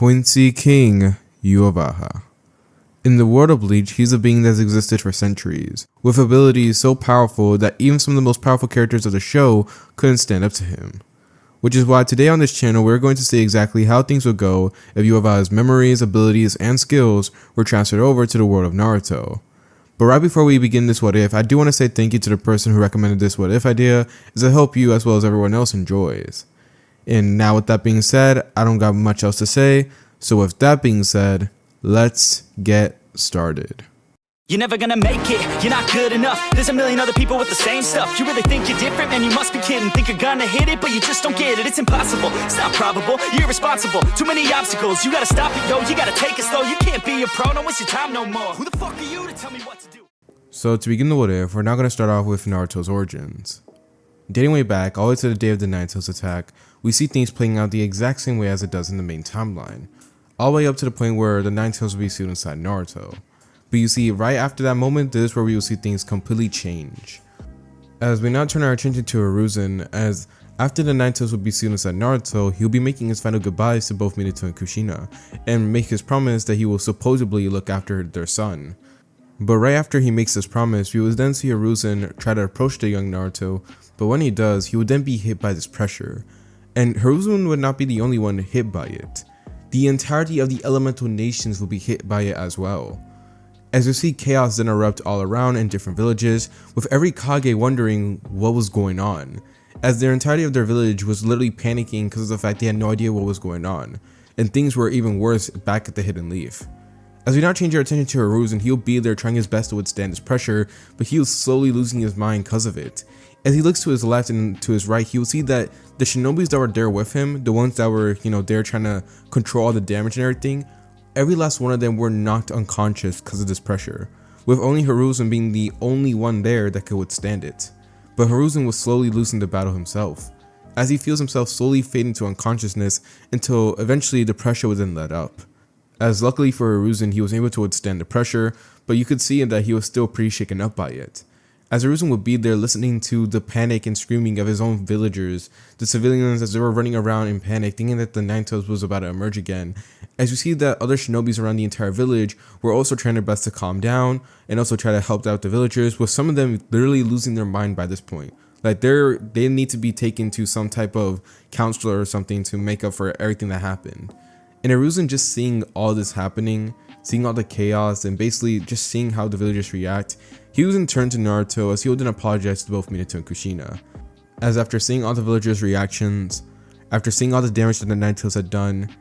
Quincy King Yhwach. In the world of Bleach, he's a being that's existed for centuries, with abilities so powerful that even some of the most powerful characters of the show couldn't stand up to him. Which is why today on this channel we're going to see exactly how things would go if Yhwach's memories, abilities, and skills were transferred over to the world of Naruto. But right before we begin this what if, I do want to say thank you to the person who recommended this what if idea, as I hope you as well as everyone else enjoys. And now with that being said, I don't got much else to say, so with that being said, let's get started. You're never gonna make it, you're not good enough. There's a million other people with the same stuff. You really think you're different? Man, you must be kidding. Think you're gonna hit it, but you just don't get it. It's impossible, it's not probable, you're irresponsible. Too many obstacles, you gotta stop it, yo. You gotta take it slow, you can't be a pro. Don't waste your time no more. Who the fuck are you to tell me what to do? So to begin the what if, we're now going to start off with Naruto's origins. Dating way back, all the way to the day of the Nine Tails attack, we see things playing out the exact same way as it does in the main timeline. All the way up to the point where the Nine Tails will be sealed inside Naruto. But you see, right after that moment, this is where we will see things completely change. As we now turn our attention to Hiruzen, as after the Nine Tails will be sealed inside Naruto, he'll be making his final goodbyes to both Minato and Kushina, and make his promise that he will supposedly look after their son. But right after he makes this promise, we will then see Hiruzen try to approach the young Naruto, but when he does, he would then be hit by this pressure. And Hiruzen would not be the only one hit by it. The entirety of the elemental nations will be hit by it as well. As you see chaos then erupt all around in different villages, with every Kage wondering what was going on, as their entirety of their village was literally panicking because of the fact they had no idea what was going on, and things were even worse back at the Hidden Leaf. As we now change our attention to Hiruzen, he'll be there trying his best to withstand this pressure, but he was slowly losing his mind because of it. As he looks to his left and to his right, he will see that the shinobis that were there with him, the ones that were, there trying to control all the damage and everything, every last one of them were knocked unconscious because of this pressure, with only Hiruzen being the only one there that could withstand it. But Hiruzen was slowly losing the battle himself, as he feels himself slowly fade into unconsciousness until eventually the pressure was then let up. As luckily for Hiruzen, he was able to withstand the pressure, but you could see that he was still pretty shaken up by it. As Hiruzen would be there listening to the panic and screaming of his own villagers, the civilians as they were running around in panic thinking that the Nine Tails was about to emerge again, as you see that other shinobis around the entire village were also trying their best to calm down and also try to help out the villagers, with some of them literally losing their mind by this point. Like they need to be taken to some type of counselor or something to make up for everything that happened. And Hiruzen just seeing all this happening, seeing all the chaos, and basically just seeing how the villagers react, he was in turn to Naruto as he would then apologize to both Minato and Kushina. As after seeing all the villagers' reactions, after seeing all the damage that the Nine Tails had done,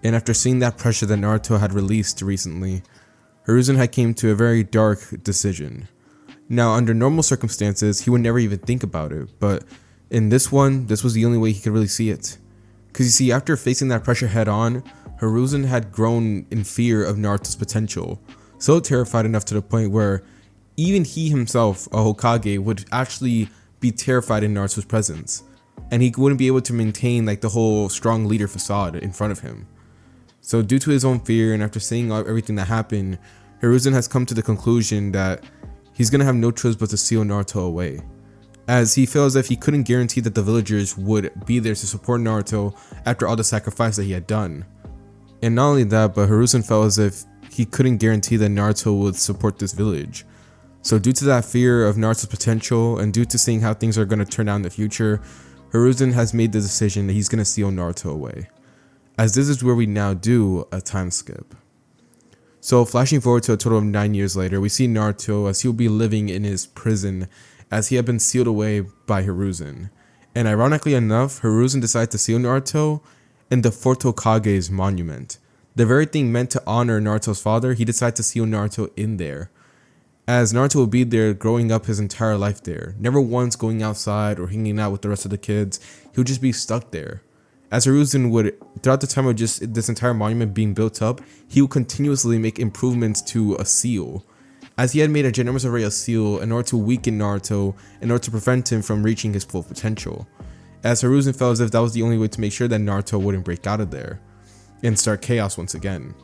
and after seeing that pressure that Naruto had released recently, Hiruzen had came to a very dark decision. Now, under normal circumstances, he would never even think about it, but in this one, this was the only way he could really see it. Because you see, after facing that pressure head on, Hiruzen had grown in fear of Naruto's potential, so terrified enough to the point where even he himself, a Hokage, would actually be terrified in Naruto's presence, and he wouldn't be able to maintain like the whole strong leader facade in front of him. So due to his own fear and after seeing everything that happened, Hiruzen has come to the conclusion that he's gonna have no choice but to seal Naruto away, as he feels as if he couldn't guarantee that the villagers would be there to support Naruto after all the sacrifice that he had done. And not only that, but Hiruzen felt as if he couldn't guarantee that Naruto would support this village. So due to that fear of Naruto's potential and due to seeing how things are going to turn out in the future, Hiruzen has made the decision that he's going to seal Naruto away. As this is where we now do a time skip. So flashing forward to a total of 9 years later, we see Naruto as he'll be living in his prison as he had been sealed away by Hiruzen. And ironically enough, Hiruzen decides to seal Naruto in the Fourth Hokage's monument. The very thing meant to honor Naruto's father, he decided to seal Naruto in there. As Naruto will be there growing up his entire life there, never once going outside or hanging out with the rest of the kids, he would just be stuck there. As Hiruzen would, throughout the time of just this entire monument being built up, he would continuously make improvements to a seal, as he had made a ginormous array of seal in order to weaken Naruto in order to prevent him from reaching his full potential. As Hiruzen felt as if that was the only way to make sure that Naruto wouldn't break out of there and start chaos once again.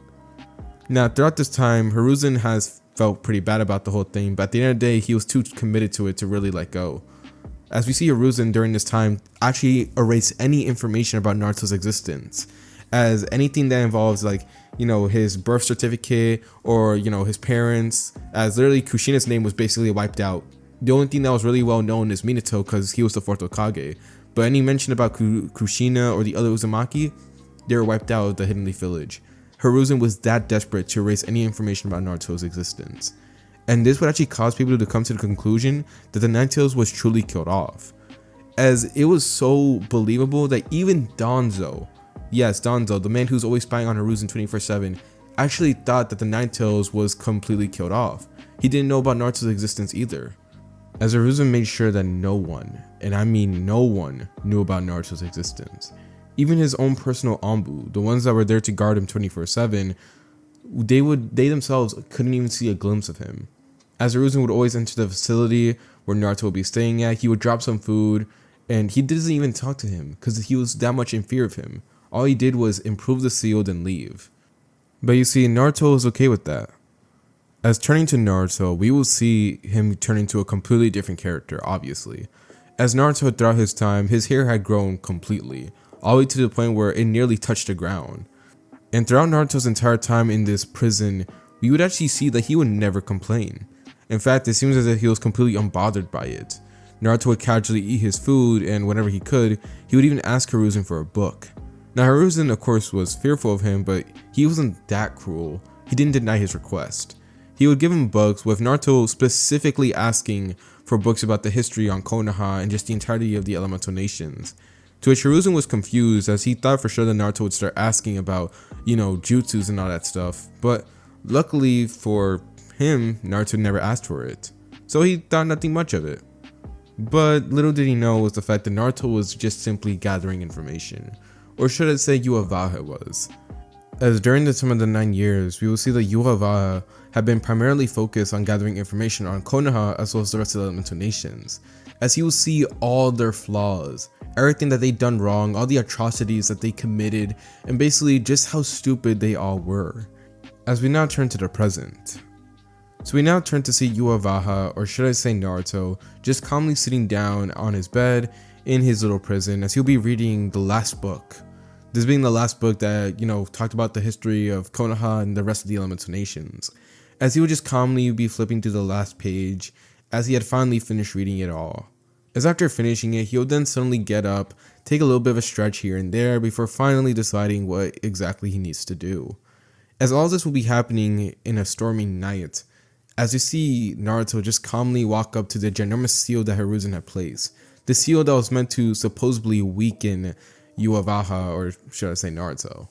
Now throughout this time, Hiruzen has felt pretty bad about the whole thing, but at the end of the day, he was too committed to it to really let go. As we see Hiruzen during this time actually erase any information about Naruto's existence, as anything that involves like, you know, his birth certificate or, you know, his parents, as literally Kushina's name was basically wiped out. The only thing that was really well known is Minato because he was the fourth Hokage, but any mention about Kushina or the other Uzumaki, they were wiped out of the Hidden Leaf Village. Hiruzen was that desperate to erase any information about Naruto's existence. And this would actually cause people to come to the conclusion that the Nine-Tails was truly killed off, as it was so believable that even Danzo, yes, Danzo, the man who's always spying on Hiruzen 24/7, actually thought that the Nine-Tails was completely killed off. He didn't know about Naruto's existence either, as Hiruzen made sure that no one, and I mean no one, knew about Naruto's existence. Even his own personal Anbu, the ones that were there to guard him 24/7, they themselves couldn't even see a glimpse of him. As Hiruzen would always enter the facility where Naruto would be staying at, he would drop some food, and he doesn't even talk to him because he was that much in fear of him. All he did was improve the seal and leave. But you see, Naruto was okay with that. As turning to Naruto, we will see him turn into a completely different character, obviously. As Naruto throughout his time, his hair had grown completely, all the way to the point where it nearly touched the ground. And throughout Naruto's entire time in this prison, we would actually see that he would never complain. In fact, it seems as if he was completely unbothered by it. Naruto would casually eat his food, and whenever he could, he would even ask Hiruzen for a book. Now Hiruzen of course was fearful of him, but he wasn't that cruel. He didn't deny his request. He would give him books, with Naruto specifically asking for books about the history on Konoha and just the entirety of the Elemental Nations. To which Hiruzen was confused, as he thought for sure that Naruto would start asking about, you know, jutsus and all that stuff. But luckily for him, Naruto never asked for it, so he thought nothing much of it. But little did he know was the fact that Naruto was just simply gathering information, or should I say Yhwach was. As during the time of the 9 years, we will see that Yhwach had been primarily focused on gathering information on Konoha as well as the rest of the Elemental Nations, as he will see all their flaws, everything that they'd done wrong, all the atrocities that they committed, and basically just how stupid they all were. As we now turn to the present. So we now turn to see Yhwach, or should I say Naruto, just calmly sitting down on his bed in his little prison as he'll be reading the last book. This being the last book that, you know, talked about the history of Konoha and the rest of the Elemental Nations. As he would just calmly be flipping through the last page as he had finally finished reading it all. As after finishing it, he would then suddenly get up, take a little bit of a stretch here and there before finally deciding what exactly he needs to do. As all this will be happening in a stormy night, as you see Naruto just calmly walk up to the ginormous seal that Hiruzen had placed. The seal that was meant to supposedly weaken Yhwach, or should I say Naruto.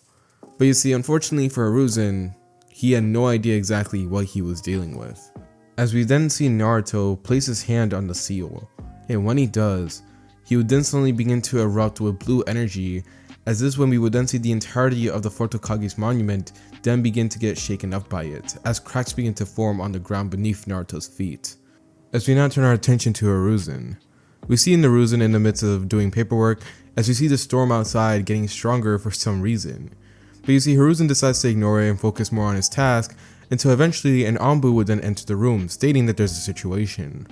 But you see, unfortunately for Hiruzen, he had no idea exactly what he was dealing with. As we then see Naruto place his hand on the seal, and when he does, he would then suddenly begin to erupt with blue energy, as this is when we would then see the entirety of the Fourth Hokage's monument then begin to get shaken up by it, as cracks begin to form on the ground beneath Naruto's feet. As we now turn our attention to Hiruzen, we see Hiruzen in the midst of doing paperwork, as we see the storm outside getting stronger for some reason. But you see, Hiruzen decides to ignore it and focus more on his task, until eventually an Anbu would then enter the room, stating that there's a situation.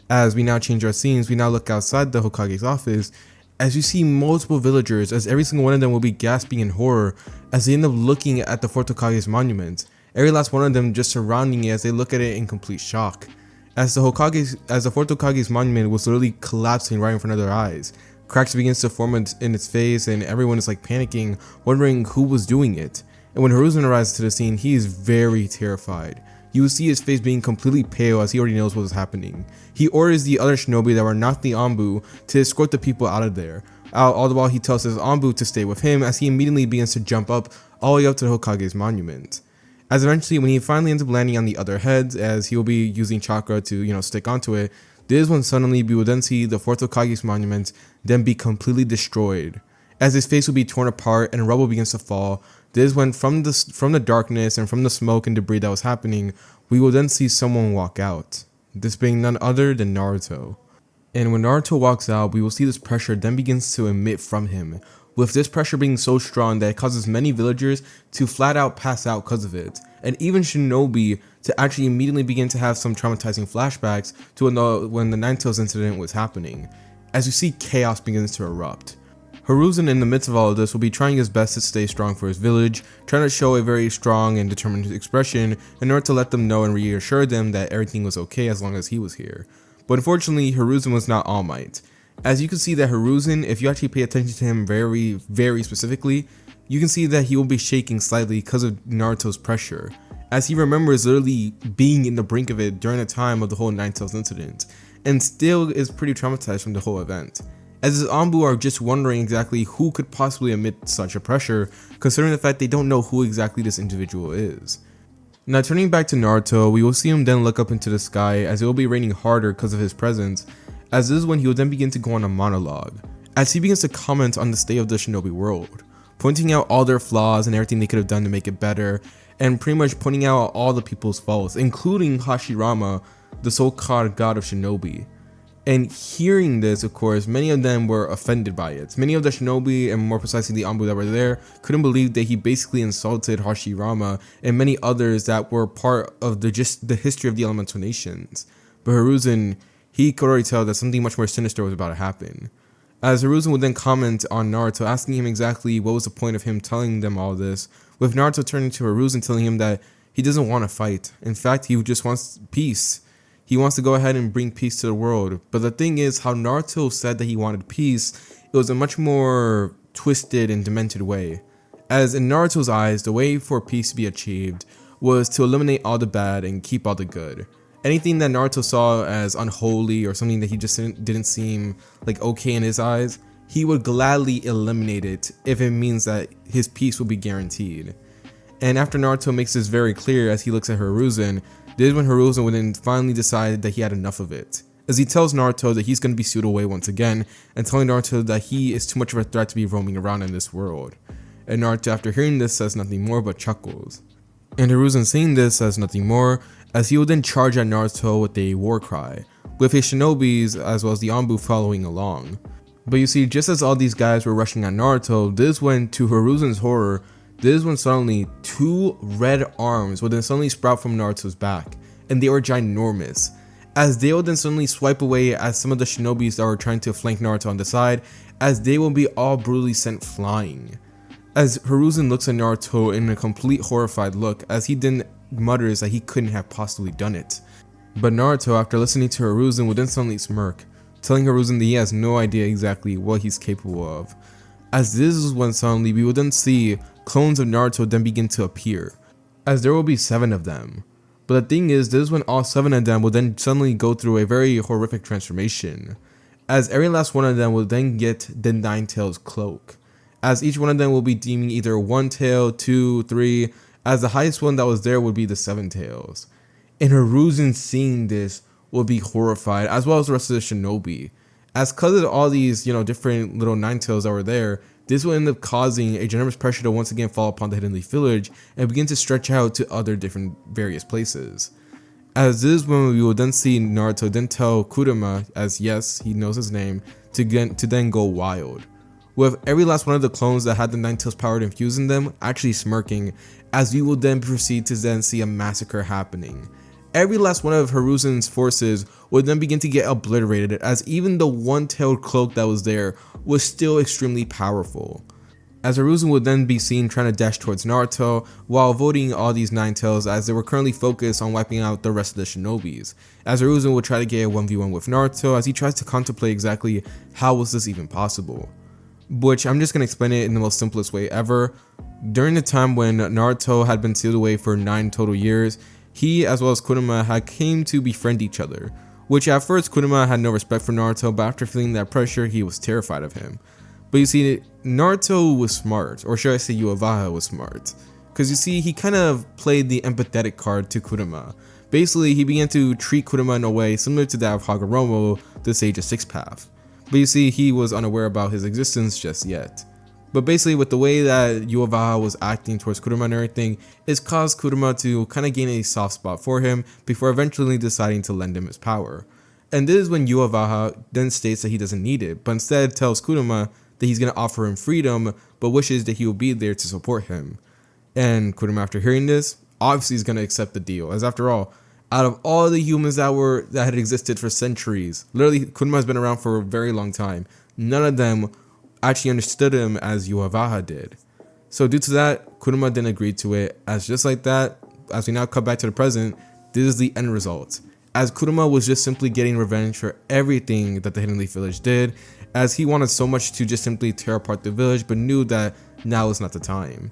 As we now change our scenes, we now look outside the Hokage's office, as you see multiple villagers, as every single one of them will be gasping in horror as they end up looking at the Fourth Hokage's monument, every last one of them just surrounding it as they look at it in complete shock. As the Fourth Hokage's monument was literally collapsing right in front of their eyes. Cracks begins to form in its face, and everyone is like panicking, wondering who was doing it. And when Hiruzen arrives to the scene, he is very terrified. You will see his face being completely pale as he already knows what is happening. He orders the other shinobi that were not the Anbu to escort the people out of there. All the while he tells his Anbu to stay with him, as he immediately begins to jump up all the way up to the Hokage's monument. As eventually when he finally ends up landing on the other heads, as he will be using chakra to, stick onto it, this is when suddenly we will then see the Fourth Hokage's monument then be completely destroyed. As his face will be torn apart and rubble begins to fall, this is when from the darkness and from the smoke and debris that was happening, we will then see someone walk out. This being none other than Naruto. And when Naruto walks out, we will see this pressure then begins to emit from him, with this pressure being so strong that it causes many villagers to flat out pass out because of it, and even shinobi to actually immediately begin to have some traumatizing flashbacks to when the Nine-Tails incident was happening, as you see chaos begins to erupt. Hiruzen, in the midst of all of this, will be trying his best to stay strong for his village, trying to show a very strong and determined expression in order to let them know and reassure them that everything was okay as long as he was here. But unfortunately, Hiruzen was not All Might. As you can see that Hiruzen, if you actually pay attention to him very specifically, you can see that he will be shaking slightly because of Naruto's pressure, as he remembers literally being in the brink of it during the time of the whole Nine Tails incident, and still is pretty traumatized from the whole event, as his Anbu are just wondering exactly who could possibly emit such a pressure, considering the fact they don't know who exactly this individual is. Now turning back to Naruto, we will see him then look up into the sky as it will be raining harder because of his presence, as this is when he will then begin to go on a monologue, as he begins to comment on the state of the shinobi world, pointing out all their flaws and everything they could have done to make it better, and pretty much pointing out all the people's faults, including Hashirama, the so-called god of shinobi. And hearing this, of course, many of them were offended by it. Many of the shinobi, and more precisely the Anbu that were there, couldn't believe that he basically insulted Hashirama and many others that were part of the history of the elemental nations. But Hiruzen, he could already tell that something much more sinister was about to happen, as Hiruzen would then comment on Naruto, asking him exactly what was the point of him telling them all this, with Naruto turning to Hiruzen telling him that he doesn't want to fight. In fact, he just wants peace. He wants to go ahead and bring peace to the world. But the thing is, how Naruto said that he wanted peace, it was a much more twisted and demented way. As in Naruto's eyes, the way for peace to be achieved was to eliminate all the bad and keep all the good. Anything that Naruto saw as unholy or something that he just didn't seem like okay in his eyes, he would gladly eliminate it if it means that his peace will be guaranteed. And after Naruto makes this very clear as he looks at Hiruzen, this is when Hiruzen would then finally decide that he had enough of it, as he tells Naruto that he's going to be sealed away once again, and telling Naruto that he is too much of a threat to be roaming around in this world. And Naruto, after hearing this, says nothing more but chuckles. And Hiruzen, seeing this, says nothing more, as he will then charge at Naruto with a war cry, with his shinobis as well as the Anbu following along. But you see, just as all these guys were rushing at Naruto, this is when, to Hiruzen's horror, this is when suddenly 2 red arms would then suddenly sprout from Naruto's back, and they were ginormous, as they will then suddenly swipe away at some of the shinobis that were trying to flank Naruto on the side, as they will be all brutally sent flying. As Hiruzen looks at Naruto in a complete horrified look, as he then mutters that he couldn't have possibly done it. But Naruto, after listening to Hiruzen, would then suddenly smirk, telling Hiruzen that he has no idea exactly what he's capable of. As this is when suddenly we will then see clones of Naruto then begin to appear, as there will be 7 of them. But the thing is, this is when all 7 of them will then suddenly go through a very horrific transformation, as every last one of them will then get the Nine Tails cloak, as each one of them will be deeming either 1 tail, 2, 3, as the highest one that was there would be the 7 tails. And Hiruzen, seeing this, will be horrified, as well as the rest of the shinobi, as because of all these, different little Nine Tails that were there, this will end up causing a ginormous pressure to once again fall upon the Hidden Leaf Village and begin to stretch out to other different various places. As this is when we will then see Naruto then tell Kurama, as yes, he knows his name, to then go wild, with every last one of the clones that had the Nine Tails power infused in them actually smirking, as we will then proceed to then see a massacre happening. Every last one of Hiruzen's forces would then begin to get obliterated, as even the 1-tailed cloak that was there was still extremely powerful. As Hiruzen would then be seen trying to dash towards Naruto while avoiding all these 9 tails, as they were currently focused on wiping out the rest of the shinobis, as Hiruzen would try to get a 1v1 with Naruto as he tries to contemplate exactly how was this even possible. Which I'm just going to explain it in the most simplest way ever. During the time when Naruto had been sealed away for 9 total years, he as well as Kurama had came to befriend each other, which at first Kurama had no respect for Naruto, but after feeling that pressure he was terrified of him. But you see, Naruto was smart, or should I say Yhwach was smart, because you see he kind of played the empathetic card to Kurama. Basically he began to treat Kurama in a way similar to that of Hagoromo, the Sage of Six Path. But you see, he was unaware about his existence just yet. But basically, with the way that Yhwach was acting towards Kurama and everything, it's caused Kurama to kind of gain a soft spot for him before eventually deciding to lend him his power. And this is when Yhwach then states that he doesn't need it, but instead tells Kurama that he's going to offer him freedom, but wishes that he will be there to support him. And Kurama, after hearing this, obviously is going to accept the deal, as after all, out of all the humans that had existed for centuries, literally Kurama has been around for a very long time, none of them actually understood him as Yhwach did. So due to that, Kurama then agreed to it, as just like that, as we now come back to the present, this is the end result. As Kurama was just simply getting revenge for everything that the Hidden Leaf Village did, as he wanted so much to just simply tear apart the village, but knew that now is not the time.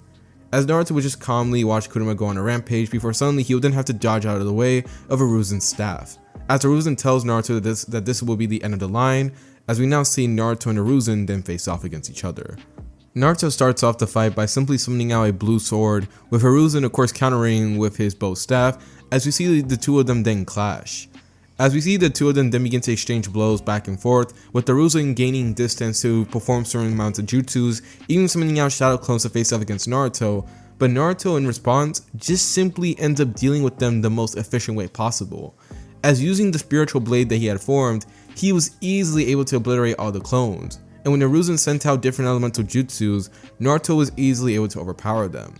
As Naruto would just calmly watch Kurama go on a rampage before suddenly he would then have to dodge out of the way of Hiruzen's staff. As Hiruzen tells Naruto that this will be the end of the line, as we now see Naruto and Hiruzen then face off against each other. Naruto starts off the fight by simply summoning out a blue sword, with Hiruzen of course countering with his bow staff, as we see the two of them then clash. As we see the two of them then begin to exchange blows back and forth, with Hiruzen gaining distance to perform certain amounts of jutsus, even summoning out shadow clones to face off against Naruto, but Naruto in response just simply ends up dealing with them the most efficient way possible. As using the spiritual blade that he had formed, he was easily able to obliterate all the clones, and when Hiruzen sent out different elemental jutsus, Naruto was easily able to overpower them.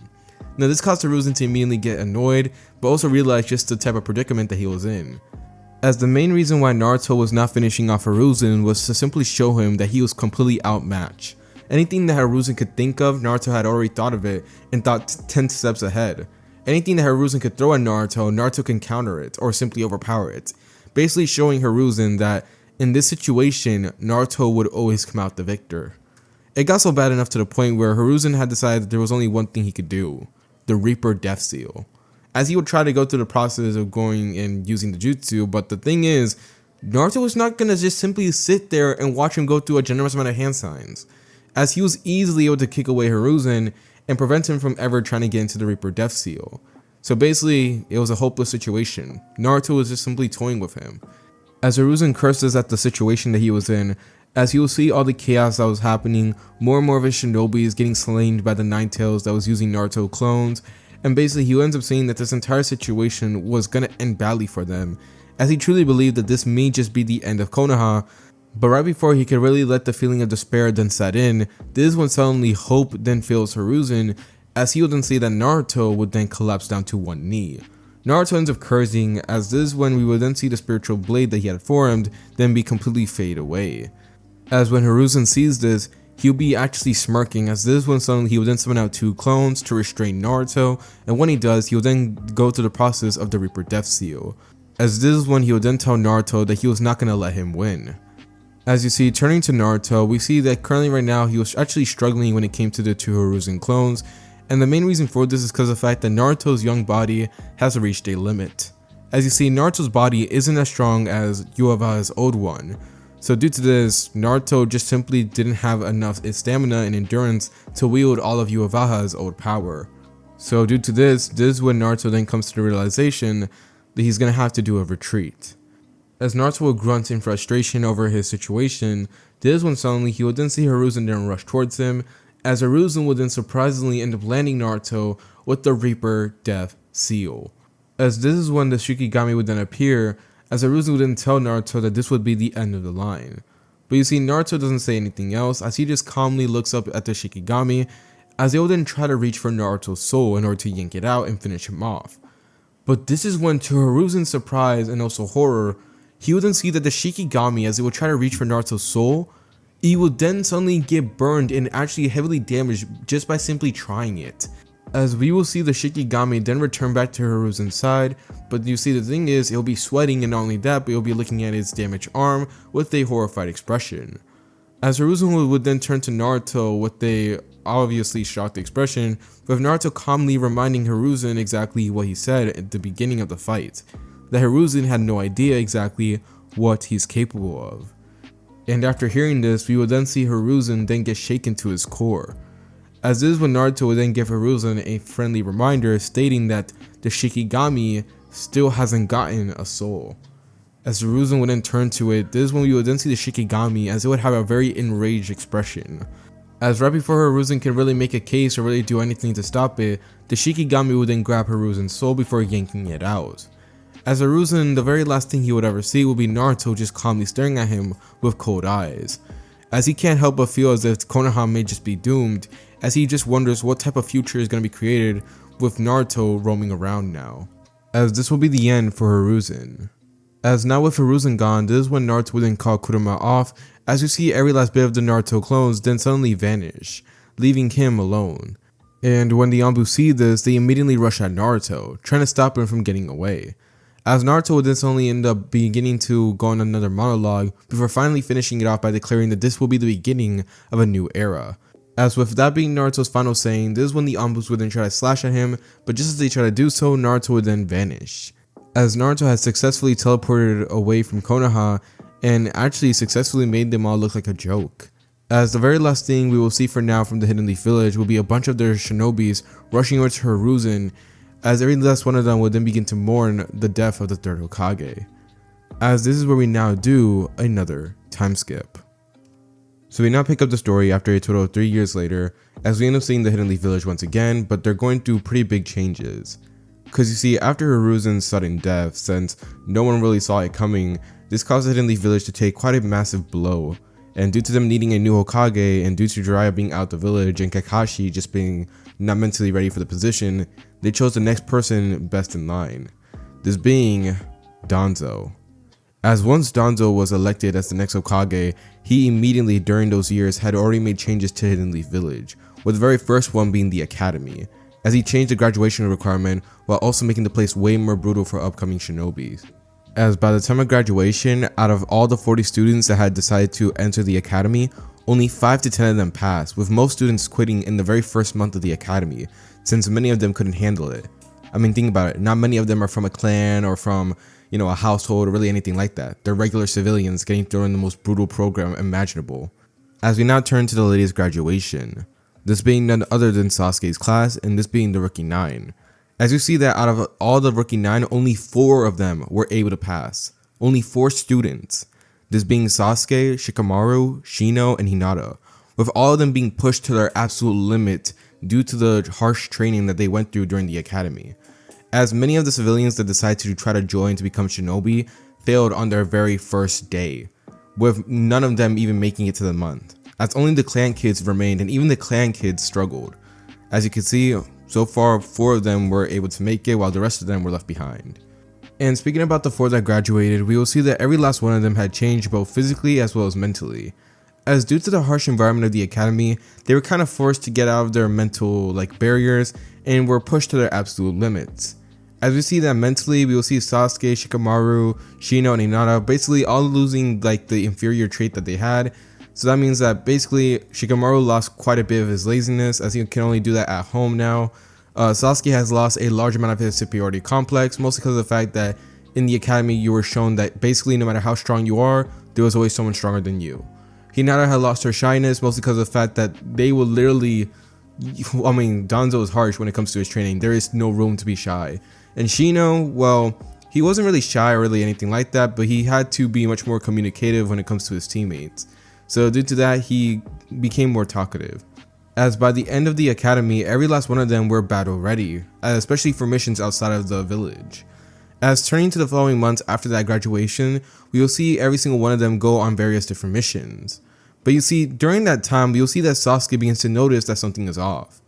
Now this caused Hiruzen to immediately get annoyed, but also realize just the type of predicament that he was in. As the main reason why Naruto was not finishing off Hiruzen was to simply show him that he was completely outmatched. Anything that Hiruzen could think of, Naruto had already thought of it and thought 10 steps ahead. Anything that Hiruzen could throw at Naruto, Naruto can counter it or simply overpower it. Basically showing Hiruzen that in this situation, Naruto would always come out the victor. It got so bad enough to the point where Hiruzen had decided that there was only one thing he could do: the Reaper Death Seal. As he would try to go through the process of going and using the jutsu, but the thing is, Naruto was not gonna just simply sit there and watch him go through a generous amount of hand signs, as he was easily able to kick away Hiruzen and prevent him from ever trying to get into the Reaper Death Seal. So basically, it was a hopeless situation. Naruto was just simply toying with him. As Hiruzen curses at the situation that he was in, as he will see all the chaos that was happening, more and more of his shinobis getting slain by the Nine Tails that was using Naruto clones, and basically he ends up saying that this entire situation was gonna end badly for them, as he truly believed that this may just be the end of Konoha. But right before he could really let the feeling of despair then set in, this is when suddenly hope then fills Hiruzen, as he would then see that Naruto would then collapse down to one knee. Naruto ends up cursing, as this is when we would then see the spiritual blade that he had formed then be completely fade away. As when Hiruzen sees this, he'll be actually smirking, as this is when suddenly he would then summon out 2 clones to restrain Naruto, and when he does, he will then go through the process of the Reaper Death Seal, as this is when he would then tell Naruto that he was not going to let him win. As you see, turning to Naruto, we see that currently right now he was actually struggling when it came to the 2 Hiruzen clones, and the main reason for this is because of the fact that Naruto's young body has reached a limit. As you see, Naruto's body isn't as strong as Yhwach's old one. So due to this, Naruto just simply didn't have enough stamina and endurance to wield all of Yhwach's old power. So due to this is when Naruto then comes to the realization that he's gonna have to do a retreat. As Naruto will grunt in frustration over his situation, this is when suddenly he would then see Hiruzen then rush towards him, as Hiruzen would then surprisingly end up landing Naruto with the Reaper Death Seal. As this is when the Shikigami would then appear, as Hiruzen would then tell Naruto that this would be the end of the line. But you see, Naruto doesn't say anything else, as he just calmly looks up at the Shikigami, as they will then try to reach for Naruto's soul in order to yank it out and finish him off. But this is when, to Hiruzen's surprise and also horror, he would then see that the Shikigami, as it would try to reach for Naruto's soul, he would then suddenly get burned and actually heavily damaged just by simply trying it. As we will see the Shikigami then return back to Hiruzen's side, but you see the thing is, it'll be sweating, and not only that, but it'll be looking at its damaged arm with a horrified expression. As Hiruzen would then turn to Naruto with a obviously shocked expression, with Naruto calmly reminding Hiruzen exactly what he said at the beginning of the fight, that Hiruzen had no idea exactly what he's capable of. And after hearing this, we would then see Hiruzen then get shaken to his core. As this is when Naruto would then give Hiruzen a friendly reminder stating that the Shikigami still hasn't gotten a soul. As Hiruzen would then turn to it, this is when we would then see the Shikigami as it would have a very enraged expression. As right before Hiruzen can really make a case or really do anything to stop it, the Shikigami would then grab Hiruzen's soul before yanking it out. As Hiruzen, the very last thing he would ever see will be Naruto just calmly staring at him with cold eyes, as he can't help but feel as if Konoha may just be doomed, as he just wonders what type of future is going to be created with Naruto roaming around now. As this will be the end for Hiruzen. As now with Hiruzen gone, this is when Naruto would then call Kurama off, as you see every last bit of the Naruto clones then suddenly vanish, leaving him alone. And when the Anbu see this, they immediately rush at Naruto, trying to stop him from getting away. As Naruto would then suddenly end up beginning to go on another monologue, before finally finishing it off by declaring that this will be the beginning of a new era. As with that being Naruto's final saying, this is when the Anbus would then try to slash at him, but just as they try to do so, Naruto would then vanish. As Naruto has successfully teleported away from Konoha, and actually successfully made them all look like a joke. As the very last thing we will see for now from the Hidden Leaf Village will be a bunch of their shinobis rushing over to Hiruzen, as every last one of them would then begin to mourn the death of the third Hokage. As this is where we now do another time skip. So we now pick up the story after a total of 3 years later, as we end up seeing the Hidden Leaf Village once again, but they're going through pretty big changes. Cause you see, after Hiruzen's sudden death, since no one really saw it coming, this caused the Hidden Leaf Village to take quite a massive blow. And due to them needing a new Hokage, and due to Jiraiya being out the village and Kakashi just being not mentally ready for the position, they chose the next person best in line. This being Danzo. As once Danzo was elected as the next Hokage, he immediately during those years had already made changes to Hidden Leaf Village, with the very first one being the Academy, as he changed the graduation requirement while also making the place way more brutal for upcoming shinobis. As by the time of graduation, out of all the 40 students that had decided to enter the academy, only 5 to 10 of them passed, with most students quitting in the very first month of the academy, since many of them couldn't handle it. I mean, think about it, not many of them are from a clan or from, a household or really anything like that. They're regular civilians getting thrown in the most brutal program imaginable. As we now turn to the latest graduation, this being none other than Sasuke's class, and this being the Rookie 9. As you see that out of all the Rookie 9, only 4 of them were able to pass. Only 4 students. This being Sasuke, Shikamaru, Shino, and Hinata, with all of them being pushed to their absolute limit due to the harsh training that they went through during the academy. As many of the civilians that decided to try to join to become shinobi failed on their very first day, with none of them even making it to the month, as only the clan kids remained, and even the clan kids struggled. As you can see, so far 4 of them were able to make it while the rest of them were left behind. And speaking about the 4 that graduated, we will see that every last one of them had changed both physically as well as mentally. As due to the harsh environment of the academy, they were kind of forced to get out of their mental barriers and were pushed to their absolute limits. As we see that mentally, we will see Sasuke, Shikamaru, Shino, and Hinata basically all losing the inferior trait that they had. So that means that basically Shikamaru lost quite a bit of his laziness, as he can only do that at home now. Sasuke has lost a large amount of his superiority complex, mostly because of the fact that in the academy you were shown that basically no matter how strong you are, there was always someone stronger than you. Hinata had lost her shyness, mostly because of the fact that they would literally, Danzo is harsh when it comes to his training. There is no room to be shy. And Shino, well, he wasn't really shy or really anything like that, but he had to be much more communicative when it comes to his teammates. So due to that, he became more talkative. As by the end of the academy, every last one of them were battle ready, especially for missions outside of the village. As turning to the following months after that graduation, we will see every single one of them go on various different missions. But you see, during that time, we will see that Sasuke begins to notice that something is off,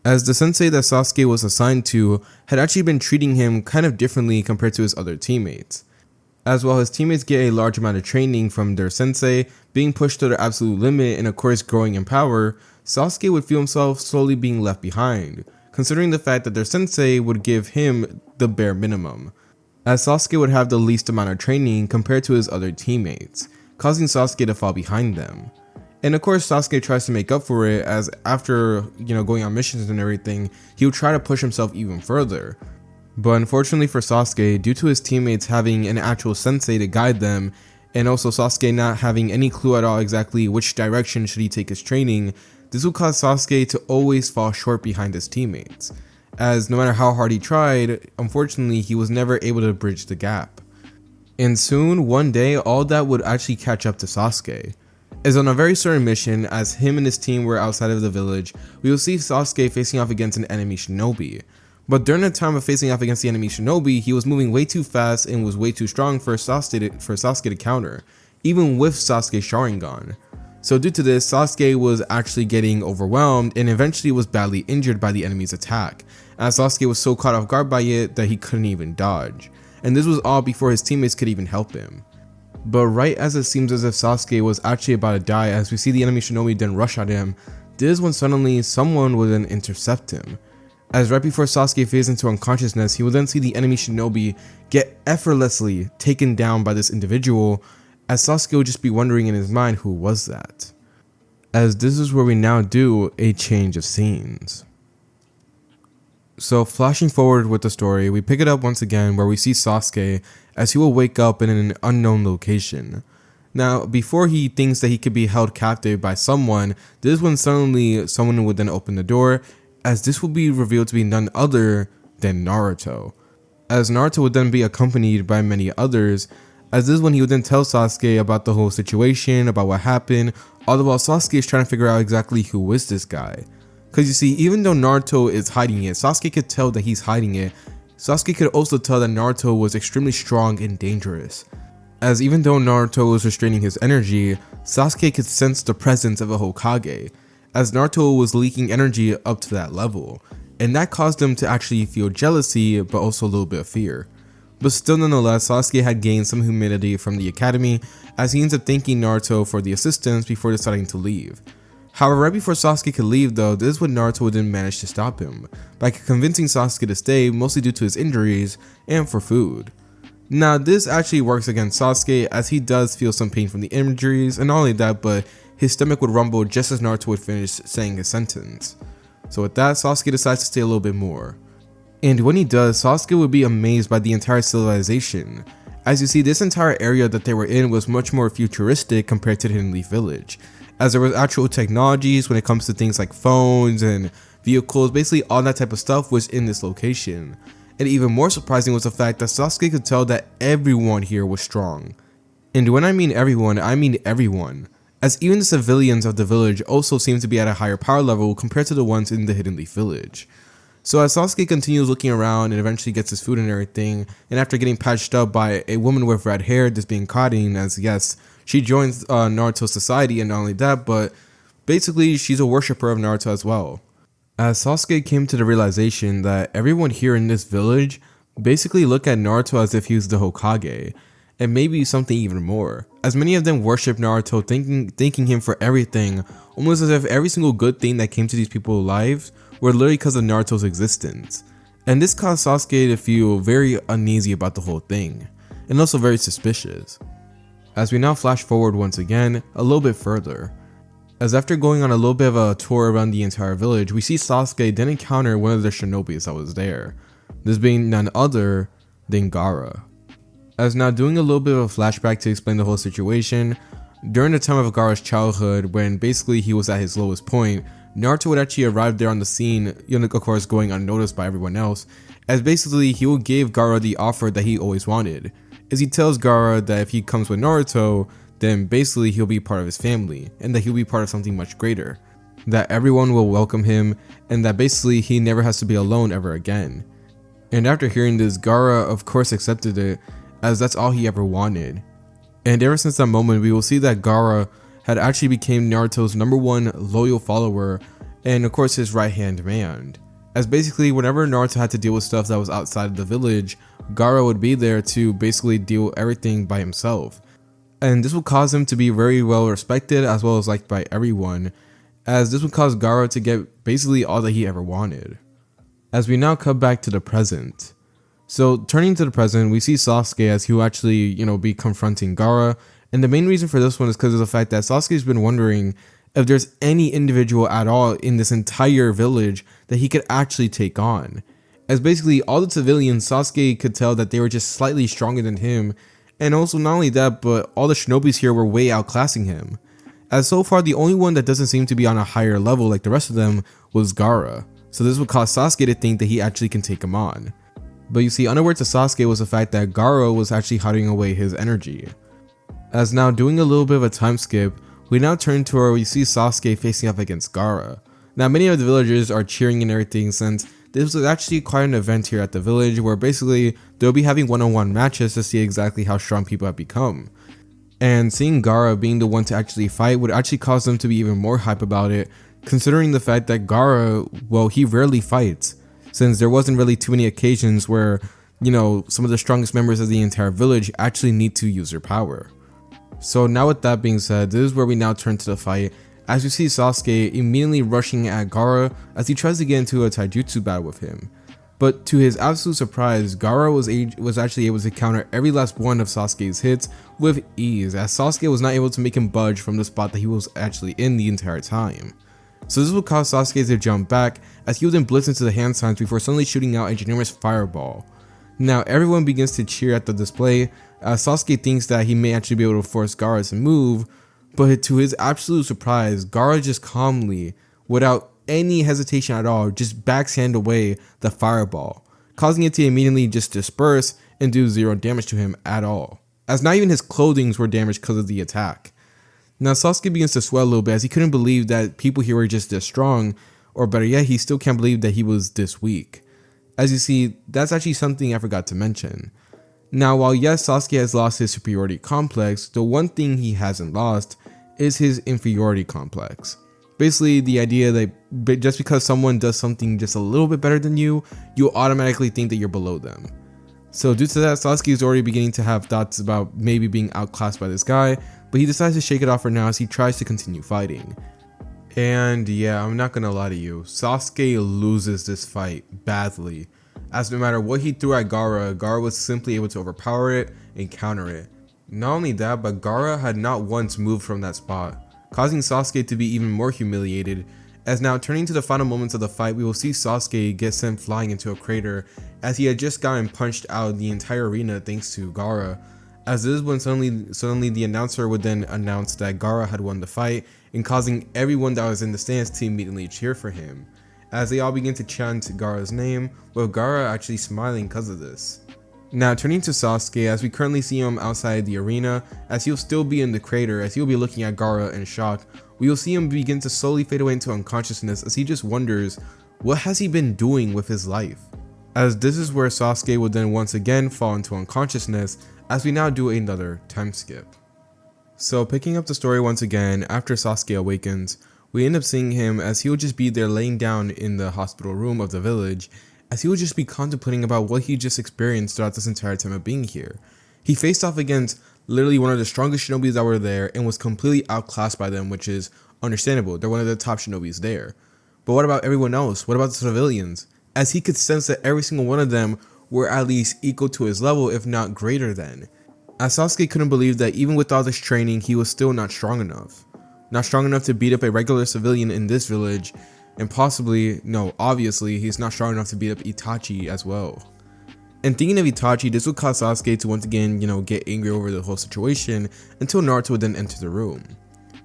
as the sensei that Sasuke was assigned to had actually been treating him kind of differently compared to his other teammates. As while his teammates get a large amount of training from their sensei, being pushed to their absolute limit and of course growing in power, Sasuke would feel himself slowly being left behind, considering the fact that their sensei would give him the bare minimum, as Sasuke would have the least amount of training compared to his other teammates, causing Sasuke to fall behind them. And of course Sasuke tries to make up for it, as after going on missions and everything, he would try to push himself even further. But unfortunately for Sasuke, due to his teammates having an actual sensei to guide them, and also Sasuke not having any clue at all exactly which direction should he take his training, this would cause Sasuke to always fall short behind his teammates, as no matter how hard he tried, unfortunately he was never able to bridge the gap. And soon, one day, all that would actually catch up to Sasuke. As on a very certain mission, as him and his team were outside of the village, we will see Sasuke facing off against an enemy shinobi. But during the time of facing off against the enemy shinobi, he was moving way too fast and was way too strong for Sasuke to counter, even with Sasuke's Sharingan. So due to this, Sasuke was actually getting overwhelmed and eventually was badly injured by the enemy's attack, as Sasuke was so caught off guard by it that he couldn't even dodge. and this was all before his teammates could even help him. But right as it seems as if Sasuke was actually about to die, as we see the enemy shinobi then rush at him, this is when suddenly someone would then intercept him. As right before Sasuke fades into unconsciousness, he will then see the enemy shinobi get effortlessly taken down by this individual, as Sasuke would just be wondering in his mind who was that. As this is where we now do a change of scenes. So flashing forward with the story, we pick it up once again where we see Sasuke as he will wake up in an unknown location. Now, before he thinks that he could be held captive by someone, this is when suddenly someone would then open the door, as this will be revealed to be none other than Naruto. As Naruto would then be accompanied by many others, as this is when he would then tell Sasuke about the whole situation, about what happened, all the while Sasuke is trying to figure out exactly who is this guy. Because you see, even though Naruto is hiding it, Sasuke could tell that he's hiding it. Sasuke could also tell that Naruto was extremely strong and dangerous. As even though Naruto was restraining his energy, Sasuke could sense the presence of a Hokage, as Naruto was leaking energy up to that level, and that caused him to actually feel jealousy but also a little bit of fear. But still nonetheless, Sasuke had gained some humility from the academy, as he ends up thanking Naruto for the assistance before deciding to leave. However, right before Sasuke could leave though, this is when Naruto would then manage to stop him, by convincing Sasuke to stay, mostly due to his injuries and for food. Now this actually works against Sasuke, as he does feel some pain from the injuries, and not only that, but his stomach would rumble just as Naruto would finish saying his sentence. So with that, Sasuke decides to stay a little bit more. And when he does, Sasuke would be amazed by the entire civilization. As you see, this entire area that they were in was much more futuristic compared to the Hidden Leaf Village, as there was actual technologies when it comes to things like phones and vehicles. Basically all that type of stuff was in this location. And even more surprising was the fact that Sasuke could tell that everyone here was strong. And when I mean everyone, as even the civilians of the village also seem to be at a higher power level compared to the ones in the Hidden Leaf Village. So as Sasuke continues looking around and eventually gets his food and everything, and after getting patched up by a woman with red hair just being Karin, as yes, she joins Naruto's society, and not only that, but basically she's a worshipper of Naruto as well. As Sasuke came to the realization that everyone here in this village basically look at Naruto as if he was the Hokage, and maybe something even more, as many of them worship Naruto, thanking him for everything, almost as if every single good thing that came to these people's lives were literally because of Naruto's existence. And this caused Sasuke to feel very uneasy about the whole thing, and also very suspicious. As we now flash forward once again, a little bit further, as after going on a little bit of a tour around the entire village, we see Sasuke then encounter one of the shinobis that was there, this being none other than Gaara. As now doing a little bit of a flashback to explain the whole situation, during the time of Gaara's childhood, when basically he was at his lowest point, Naruto would actually arrive there on the scene, of course going unnoticed by everyone else, as basically he will give Gaara the offer that he always wanted, as he tells Gaara that if he comes with Naruto, then basically he'll be part of his family, and that he'll be part of something much greater, that everyone will welcome him, and that basically he never has to be alone ever again. And after hearing this, Gaara of course accepted it, as that's all he ever wanted. And ever since that moment, we will see that Gaara had actually became Naruto's #1 loyal follower, and of course his right hand man, as basically whenever Naruto had to deal with stuff that was outside of the village, Gaara would be there to basically deal with everything by himself. And this would cause him to be very well respected as well as liked by everyone, as this would cause Gaara to get basically all that he ever wanted. As we now come back to the present. So turning to the present, we see Sasuke as he will actually, be confronting Gaara, and the main reason for this one is because of the fact that Sasuke's been wondering if there's any individual at all in this entire village that he could actually take on. As basically all the civilians, Sasuke could tell that they were just slightly stronger than him, and also not only that, but all the shinobis here were way outclassing him. As so far the only one that doesn't seem to be on a higher level like the rest of them was Gaara, so this would cause Sasuke to think that he actually can take him on. But you see, unaware to Sasuke was the fact that Gaara was actually hiding away his energy. As now doing a little bit of a time skip, we now turn to where we see Sasuke facing up against Gaara. Now many of the villagers are cheering and everything, since this was actually quite an event here at the village where basically they'll be having one-on-one matches to see exactly how strong people have become. And seeing Gaara being the one to actually fight would actually cause them to be even more hype about it, considering the fact that Gaara, well, he rarely fights, since there wasn't really too many occasions where some of the strongest members of the entire village actually need to use their power. So now with that being said, this is where we now turn to the fight, as we see Sasuke immediately rushing at Gaara as he tries to get into a taijutsu battle with him. But to his absolute surprise, Gaara was actually able to counter every last one of Sasuke's hits with ease, as Sasuke was not able to make him budge from the spot that he was actually in the entire time. So this would cause Sasuke to jump back, as he would then blitz into the hand signs before suddenly shooting out a ginormous fireball. Now everyone begins to cheer at the display, as Sasuke thinks that he may actually be able to force Gaara to move, but to his absolute surprise, Gaara just calmly, without any hesitation at all, just backhand away the fireball, causing it to immediately just disperse and do zero damage to him at all, as not even his clothing were damaged because of the attack. Now Sasuke begins to sweat a little bit, as he couldn't believe that people here were just this strong, or better yet, he still can't believe that he was this weak. As you see, that's actually something I forgot to mention. Now while yes, Sasuke has lost his superiority complex, the one thing he hasn't lost is his inferiority complex. Basically the idea that just because someone does something just a little bit better than you, you automatically think that you're below them. So due to that, Sasuke is already beginning to have thoughts about maybe being outclassed by this guy, but he decides to shake it off for now as he tries to continue fighting. And yeah, I'm not gonna lie to you, Sasuke loses this fight badly, as no matter what he threw at Gaara, Gaara was simply able to overpower it and counter it. Not only that, but Gaara had not once moved from that spot, causing Sasuke to be even more humiliated, as now turning to the final moments of the fight, we will see Sasuke get sent flying into a crater, as he had just gotten punched out of the entire arena thanks to Gaara, as this is when suddenly the announcer would then announce that Gaara had won the fight, and causing everyone that was in the stands to immediately cheer for him, as they all begin to chant Gaara's name, with Gaara actually smiling because of this. Now turning to Sasuke, as we currently see him outside the arena, as he'll still be in the crater, as he'll be looking at Gaara in shock, we will see him begin to slowly fade away into unconsciousness, as he just wonders, what has he been doing with his life? As this is where Sasuke will then once again fall into unconsciousness, as we now do another time skip. So picking up the story once again, after Sasuke awakens, we end up seeing him as he will just be there laying down in the hospital room of the village, as he would just be contemplating about what he just experienced throughout this entire time of being here. He faced off against literally one of the strongest shinobis that were there and was completely outclassed by them, which is understandable. They're one of the top shinobis there. But what about everyone else? What about the civilians? As he could sense that every single one of them were at least equal to his level, if not greater than. As Sasuke couldn't believe that even with all this training, he was still not strong enough. Not strong enough to beat up a regular civilian in this village, and possibly, no, obviously, he's not strong enough to beat up Itachi as well. And thinking of Itachi, this would cause Sasuke to once again, get angry over the whole situation, until Naruto would then enter the room.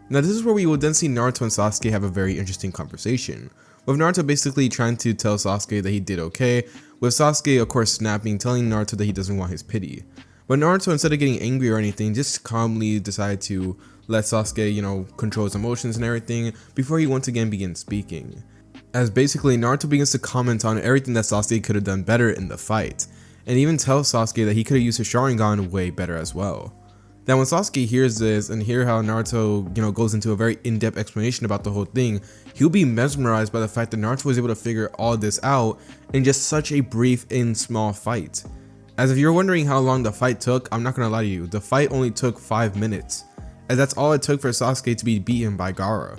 Now this is where we would then see Naruto and Sasuke have a very interesting conversation, with Naruto basically trying to tell Sasuke that he did okay, with Sasuke of course snapping, telling Naruto that he doesn't want his pity. But Naruto, instead of getting angry or anything, just calmly decided to let Sasuke, control his emotions and everything before he once again begins speaking. As basically Naruto begins to comment on everything that Sasuke could have done better in the fight, and even tells Sasuke that he could have used his Sharingan way better as well. Now when Sasuke hears this and hear how Naruto, goes into a very in-depth explanation about the whole thing, he'll be mesmerized by the fact that Naruto was able to figure all this out in just such a brief and small fight. As if you're wondering how long the fight took, I'm not gonna lie to you, the fight only took 5 minutes, as that's all it took for Sasuke to be beaten by Gaara.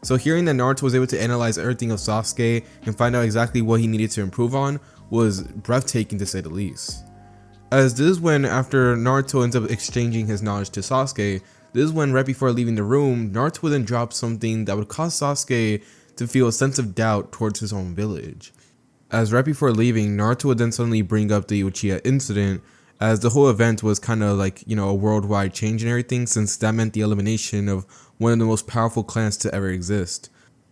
So hearing that Naruto was able to analyze everything of Sasuke and find out exactly what he needed to improve on was breathtaking to say the least. As this is when, after Naruto ends up exchanging his knowledge to Sasuke, this is when right before leaving the room, Naruto would then drop something that would cause Sasuke to feel a sense of doubt towards his own village. As right before leaving, Naruto would then suddenly bring up the Uchiha incident, as the whole event was kind of like, a worldwide change and everything, since that meant the elimination of one of the most powerful clans to ever exist.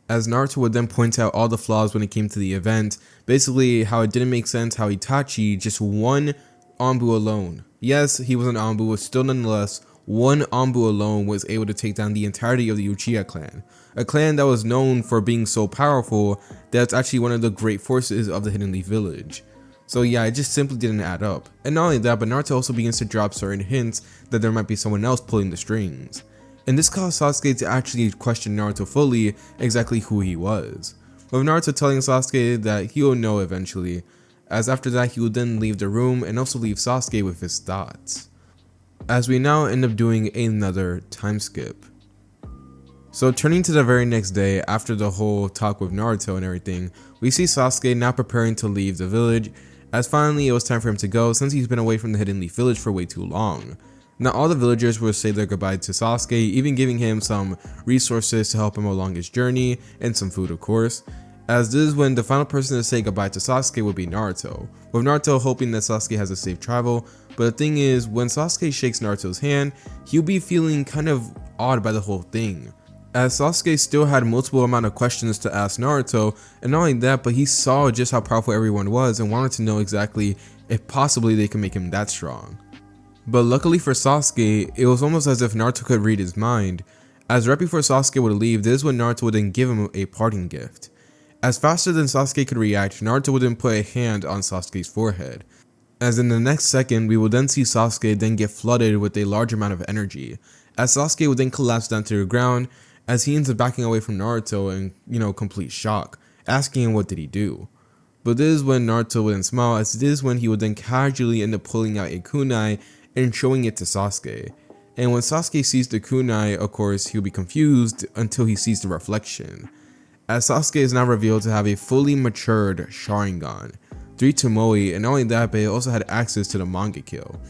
As Naruto would then point out all the flaws when it came to the event, basically how it didn't make sense how Itachi, just one Anbu alone, yes, he was an Anbu, but still nonetheless, one Anbu alone was able to take down the entirety of the Uchiha clan, a clan that was known for being so powerful that it's actually one of the great forces of the Hidden Leaf village. So yeah, it just simply didn't add up. And not only that, but Naruto also begins to drop certain hints that there might be someone else pulling the strings. And this caused Sasuke to actually question Naruto fully exactly who he was, with Naruto telling Sasuke that he'll know eventually, as after that he would then leave the room and also leave Sasuke with his thoughts. As we now end up doing another time skip. So turning to the very next day after the whole talk with Naruto and everything, we see Sasuke now preparing to leave the village, as finally it was time for him to go since he's been away from the Hidden Leaf village for way too long. Now all the villagers will say their goodbye to Sasuke, even giving him some resources to help him along his journey, and some food of course, as this is when the final person to say goodbye to Sasuke would be Naruto, with Naruto hoping that Sasuke has a safe travel. But the thing is, when Sasuke shakes Naruto's hand, he'll be feeling kind of odd by the whole thing, as Sasuke still had multiple amount of questions to ask Naruto, and not only that, but he saw just how powerful everyone was and wanted to know exactly if possibly they could make him that strong. But luckily for Sasuke, it was almost as if Naruto could read his mind, as right before Sasuke would leave, this is when Naruto would then give him a parting gift. As faster than Sasuke could react, Naruto would then put a hand on Sasuke's forehead, as in the next second we will then see Sasuke then get flooded with a large amount of energy, as Sasuke would then collapse down to the ground, as he ends up backing away from Naruto in complete shock, asking him what did he do. But this is when Naruto would then smile, as this is when he would then casually end up pulling out a kunai and showing it to Sasuke. And when Sasuke sees the kunai, of course he'll be confused until he sees the reflection, as Sasuke is now revealed to have a fully matured Sharingan, 3 Tomoe, and not only that, but he also had access to the Mangekyo.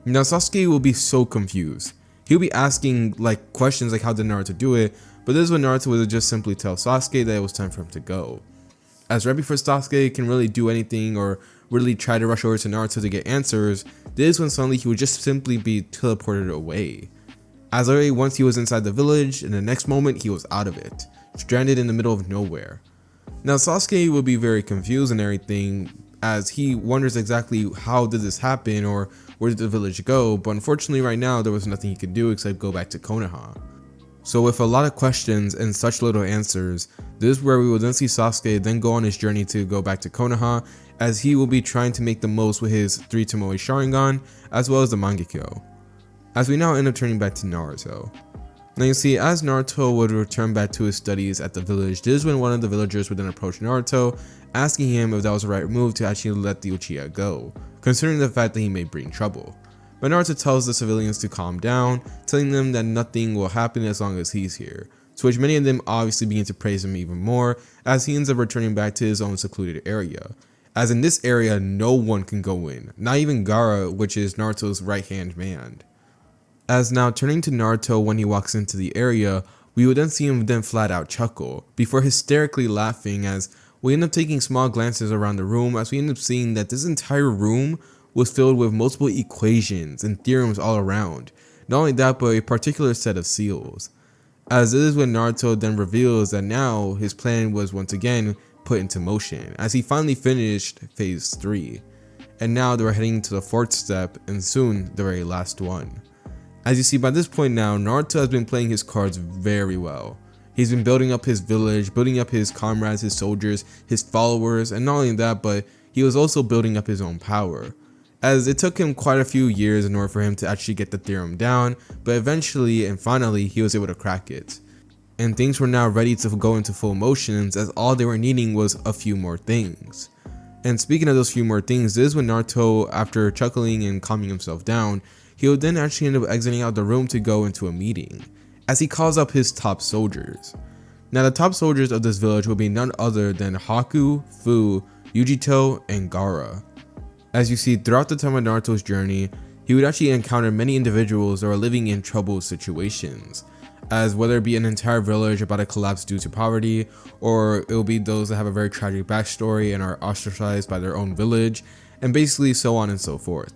Now Sasuke will be so confused. He'll be asking questions like how did Naruto do it, but this is when Naruto would just simply tell Sasuke that it was time for him to go. As right before Sasuke can really do anything or really try to rush over to Naruto to get answers, this is when suddenly he would just simply be teleported away. As already once he was inside the village, and the next moment he was out of it, stranded in the middle of nowhere. Now Sasuke will be very confused and everything, as he wonders exactly how did this happen or where did the village go, but unfortunately right now there was nothing he could do except go back to Konoha. So with a lot of questions and such little answers, this is where we will then see Sasuke then go on his journey to go back to Konoha, as he will be trying to make the most with his 3 Tomoe Sharingan as well as the Mangekyo. As we now end up turning back to Naruto. Now you see, as Naruto would return back to his studies at the village, this is when one of the villagers would then approach Naruto, asking him if that was the right move to actually let the Uchiha go, considering the fact that he may bring trouble. But Naruto tells the civilians to calm down, telling them that nothing will happen as long as he's here, to which many of them obviously begin to praise him even more, as he ends up returning back to his own secluded area. As in this area, no one can go in, not even Gaara, which is Naruto's right-hand man. As now turning to Naruto when he walks into the area, we would then see him then flat out chuckle, before hysterically laughing, as we end up taking small glances around the room, as we end up seeing that this entire room was filled with multiple equations and theorems all around. Not only that, but a particular set of seals. As this is when Naruto then reveals that now his plan was once again put into motion, as he finally finished phase 3. And now they were heading to the 4th step, and soon the very last one. As you see, by this point now, Naruto has been playing his cards very well. He's been building up his village, building up his comrades, his soldiers, his followers, and not only that, but he was also building up his own power. As it took him quite a few years in order for him to actually get the theorem down, but eventually and finally he was able to crack it. And things were now ready to go into full motions, as all they were needing was a few more things. And speaking of those few more things, this is when Naruto, after chuckling and calming himself down, he would then actually end up exiting out the room to go into a meeting, as he calls up his top soldiers. Now the top soldiers of this village will be none other than Haku, Fu, Yujito, and Gaara. As you see, throughout the time of Naruto's journey, he would actually encounter many individuals that are living in troubled situations, as whether it be an entire village about to collapse due to poverty, or it will be those that have a very tragic backstory and are ostracized by their own village, and basically so on and so forth.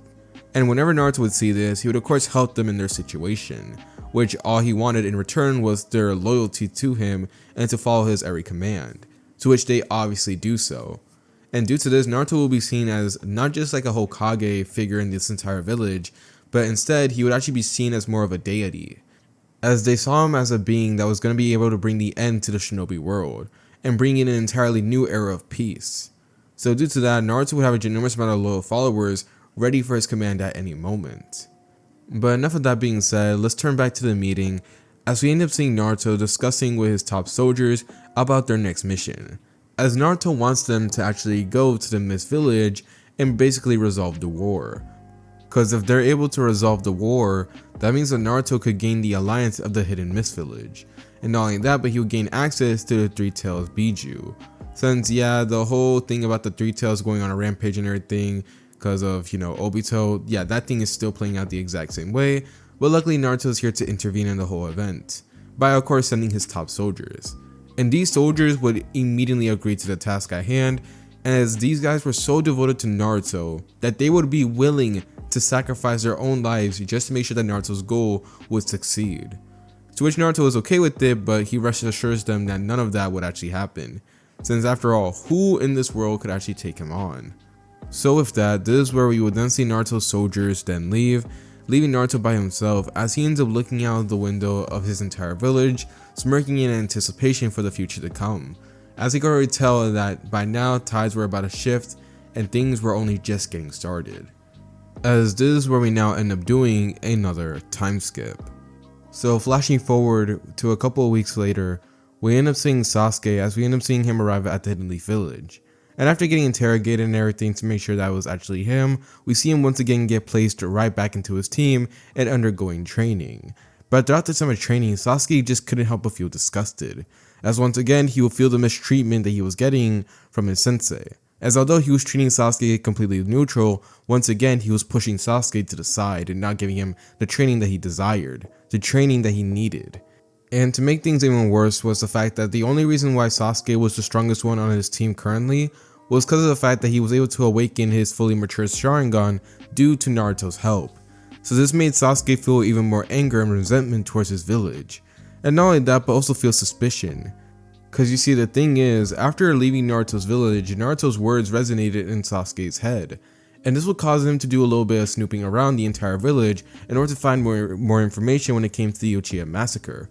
And whenever Naruto would see this, he would of course help them in their situation, which all he wanted in return was their loyalty to him and to follow his every command, to which they obviously do so. And due to this, Naruto will be seen as not just like a Hokage figure in this entire village, but instead he would actually be seen as more of a deity, as they saw him as a being that was going to be able to bring the end to the shinobi world, and bring in an entirely new era of peace. So due to that, Naruto would have a ginormous amount of loyal followers ready for his command at any moment. But enough of that being said, let's turn back to the meeting, as we end up seeing Naruto discussing with his top soldiers about their next mission. as Naruto wants them to actually go to the Mist Village and basically resolve the war. Because if they're able to resolve the war, that means that Naruto could gain the alliance of the Hidden Mist Village. And not only that, but he would gain access to the Three Tails Biju. Since, yeah, the whole thing about the Three Tails going on a rampage and everything because of, Obito, yeah, that thing is still playing out the exact same way. But luckily, Naruto is here to intervene in the whole event, by of course sending his top soldiers. And these soldiers would immediately agree to the task at hand, as these guys were so devoted to Naruto that they would be willing to sacrifice their own lives just to make sure that Naruto's goal would succeed. To which Naruto was okay with it, but he assures them that none of that would actually happen, since after all, who in this world could actually take him on? So with that, this is where we would then see Naruto's soldiers then leaving Naruto by himself as he ends up looking out of the window of his entire village, smirking in anticipation for the future to come, as he could already tell that by now tides were about to shift and things were only just getting started. As this is where we now end up doing another time skip. So flashing forward to a couple of weeks later, we end up seeing Sasuke as we end up seeing him arrive at the Hidden Leaf Village. And after getting interrogated and everything to make sure that was actually him, we see him once again get placed right back into his team and undergoing training. But throughout the time of training, Sasuke just couldn't help but feel disgusted, as once again he would feel the mistreatment that he was getting from his sensei. As although he was treating Sasuke completely neutral, once again he was pushing Sasuke to the side and not giving him the training that he desired, the training that he needed. And to make things even worse was the fact that the only reason why Sasuke was the strongest one on his team currently was because of the fact that he was able to awaken his fully mature Sharingan due to Naruto's help. So this made Sasuke feel even more anger and resentment towards his village. And not only that, but also feel suspicion. Cause you see, the thing is, after leaving Naruto's village, Naruto's words resonated in Sasuke's head. And this would cause him to do a little bit of snooping around the entire village in order to find more information when it came to the Uchiha massacre.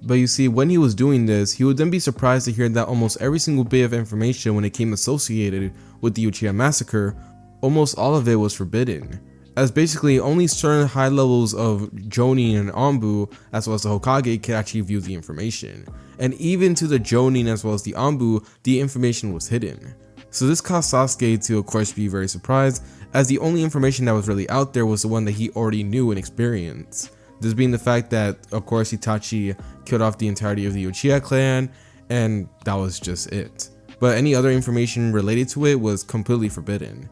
But you see, when he was doing this, he would then be surprised to hear that almost every single bit of information when it came associated with the Uchiha massacre, almost all of it was forbidden. As basically only certain high levels of Jonin and Anbu, as well as the Hokage, could actually view the information. And even to the Jonin as well as the Anbu, the information was hidden. So this caused Sasuke to of course be very surprised, as the only information that was really out there was the one that he already knew and experienced. This being the fact that, of course, Itachi killed off the entirety of the Uchiha clan, and that was just it. But any other information related to it was completely forbidden.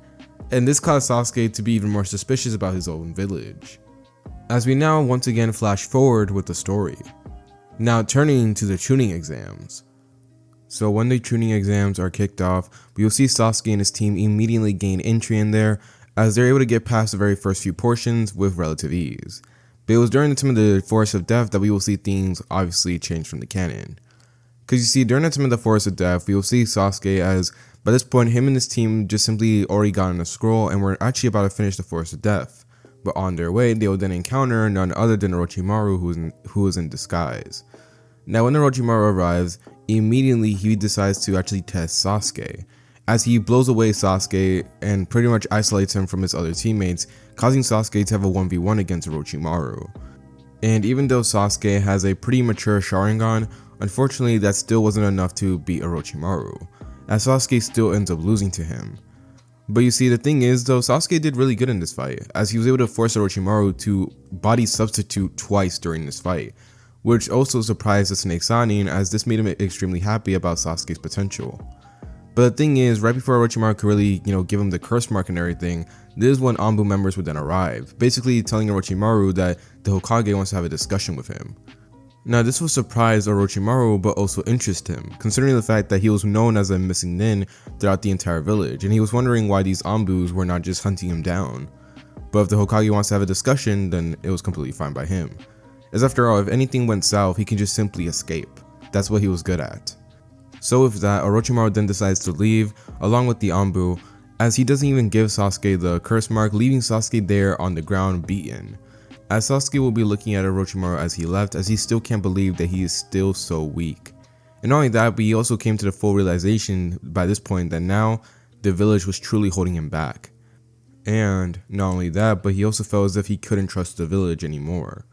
And this caused Sasuke to be even more suspicious about his own village. As we now once again flash forward with the story. Now turning to the tuning exams. So when the tuning exams are kicked off, we will see Sasuke and his team immediately gain entry in there, as they're able to get past the very first few portions with relative ease. But it was during the time of the Forest of Death that we will see things obviously change from the canon. Because you see, during the time of the Forest of Death, we will see Sasuke as, by this point, him and his team just simply already gotten a scroll and were actually about to finish the Forest of Death. But on their way, they will then encounter none other than Orochimaru, who is in disguise. Now when Orochimaru arrives, immediately he decides to actually test Sasuke, as he blows away Sasuke and pretty much isolates him from his other teammates, causing Sasuke to have a 1v1 against Orochimaru. And even though Sasuke has a pretty mature Sharingan, unfortunately that still wasn't enough to beat Orochimaru, as Sasuke still ends up losing to him. But you see, the thing is though, Sasuke did really good in this fight, as he was able to force Orochimaru to body substitute twice during this fight, which also surprised the Snake Sanin, as this made him extremely happy about Sasuke's potential. But the thing is, right before Orochimaru could really, give him the curse mark and everything, this is when Anbu members would then arrive, basically telling Orochimaru that the Hokage wants to have a discussion with him. Now this will surprise Orochimaru but also interest him, considering the fact that he was known as a missing nin throughout the entire village, and he was wondering why these Anbus were not just hunting him down. But if the Hokage wants to have a discussion, then it was completely fine by him. As after all, if anything went south, he can just simply escape. That's what he was good at. So with that, Orochimaru then decides to leave, along with the Anbu, as he doesn't even give Sasuke the curse mark, leaving Sasuke there on the ground beaten. As Sasuke will be looking at Orochimaru as he left, as he still can't believe that he is still so weak. And not only that, but he also came to the full realization by this point that now the village was truly holding him back. And not only that, but he also felt as if he couldn't trust the village anymore.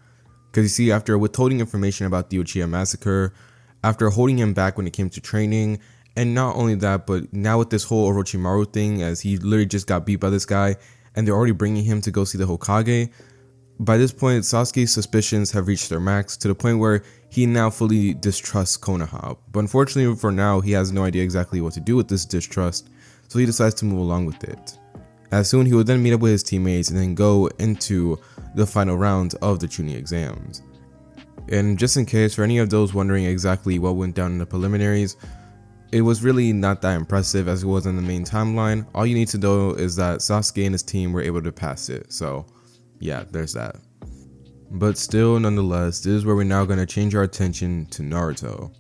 Because you see, after withholding information about the Uchiha massacre, after holding him back when it came to training, And not only that, but now with this whole Orochimaru thing, as he literally just got beat by this guy, and they're already bringing him to go see the Hokage, by this point, Sasuke's suspicions have reached their max to the point where he now fully distrusts Konoha. But unfortunately for now, he has no idea exactly what to do with this distrust, so he decides to move along with it. As soon, he would then meet up with his teammates and then go into the final round of the Chunin exams. And just in case, for any of those wondering exactly what went down in the preliminaries, it was really not that impressive as it was in the main timeline. All you need to know is that Sasuke and his team were able to pass it, so yeah, there's that. But still, nonetheless, this is where we're now going to change our attention to Naruto.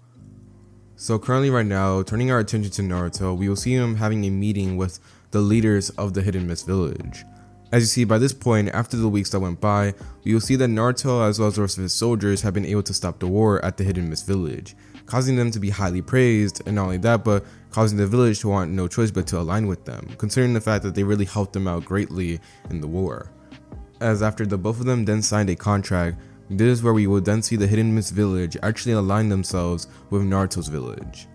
So currently right now, turning our attention to Naruto, we will see him having a meeting with the leaders of the Hidden Mist Village. As you see, by this point, after the weeks that went by, we will see that Naruto as well as the rest of his soldiers have been able to stop the war at the Hidden Mist Village, causing them to be highly praised, and not only that, but causing the village to want no choice but to align with them, considering the fact that they really helped them out greatly in the war. As after the both of them then signed a contract, this is where we would then see the Hidden Mist Village actually align themselves with Naruto's village.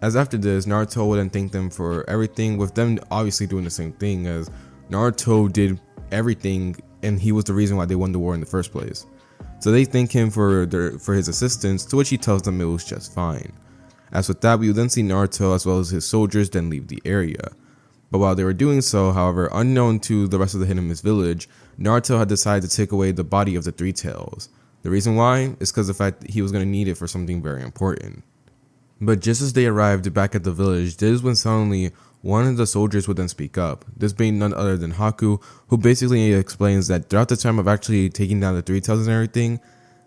As after this, Naruto would then thank them for everything, with them obviously doing the same thing, as Naruto did everything and he was the reason why they won the war in the first place. So they thank him for his assistance, to which he tells them it was just fine. As with that, we would then see Naruto as well as his soldiers then leave the area. But while they were doing so, however, unknown to the rest of the Hidden Mist Village, Naruto had decided to take away the body of the Three Tails. The reason why is because of the fact that he was going to need it for something very important. But just as they arrived back at the village, this is when suddenly one of the soldiers would then speak up, this being none other than Haku, who basically explains that throughout the time of actually taking down the Three Tails and everything,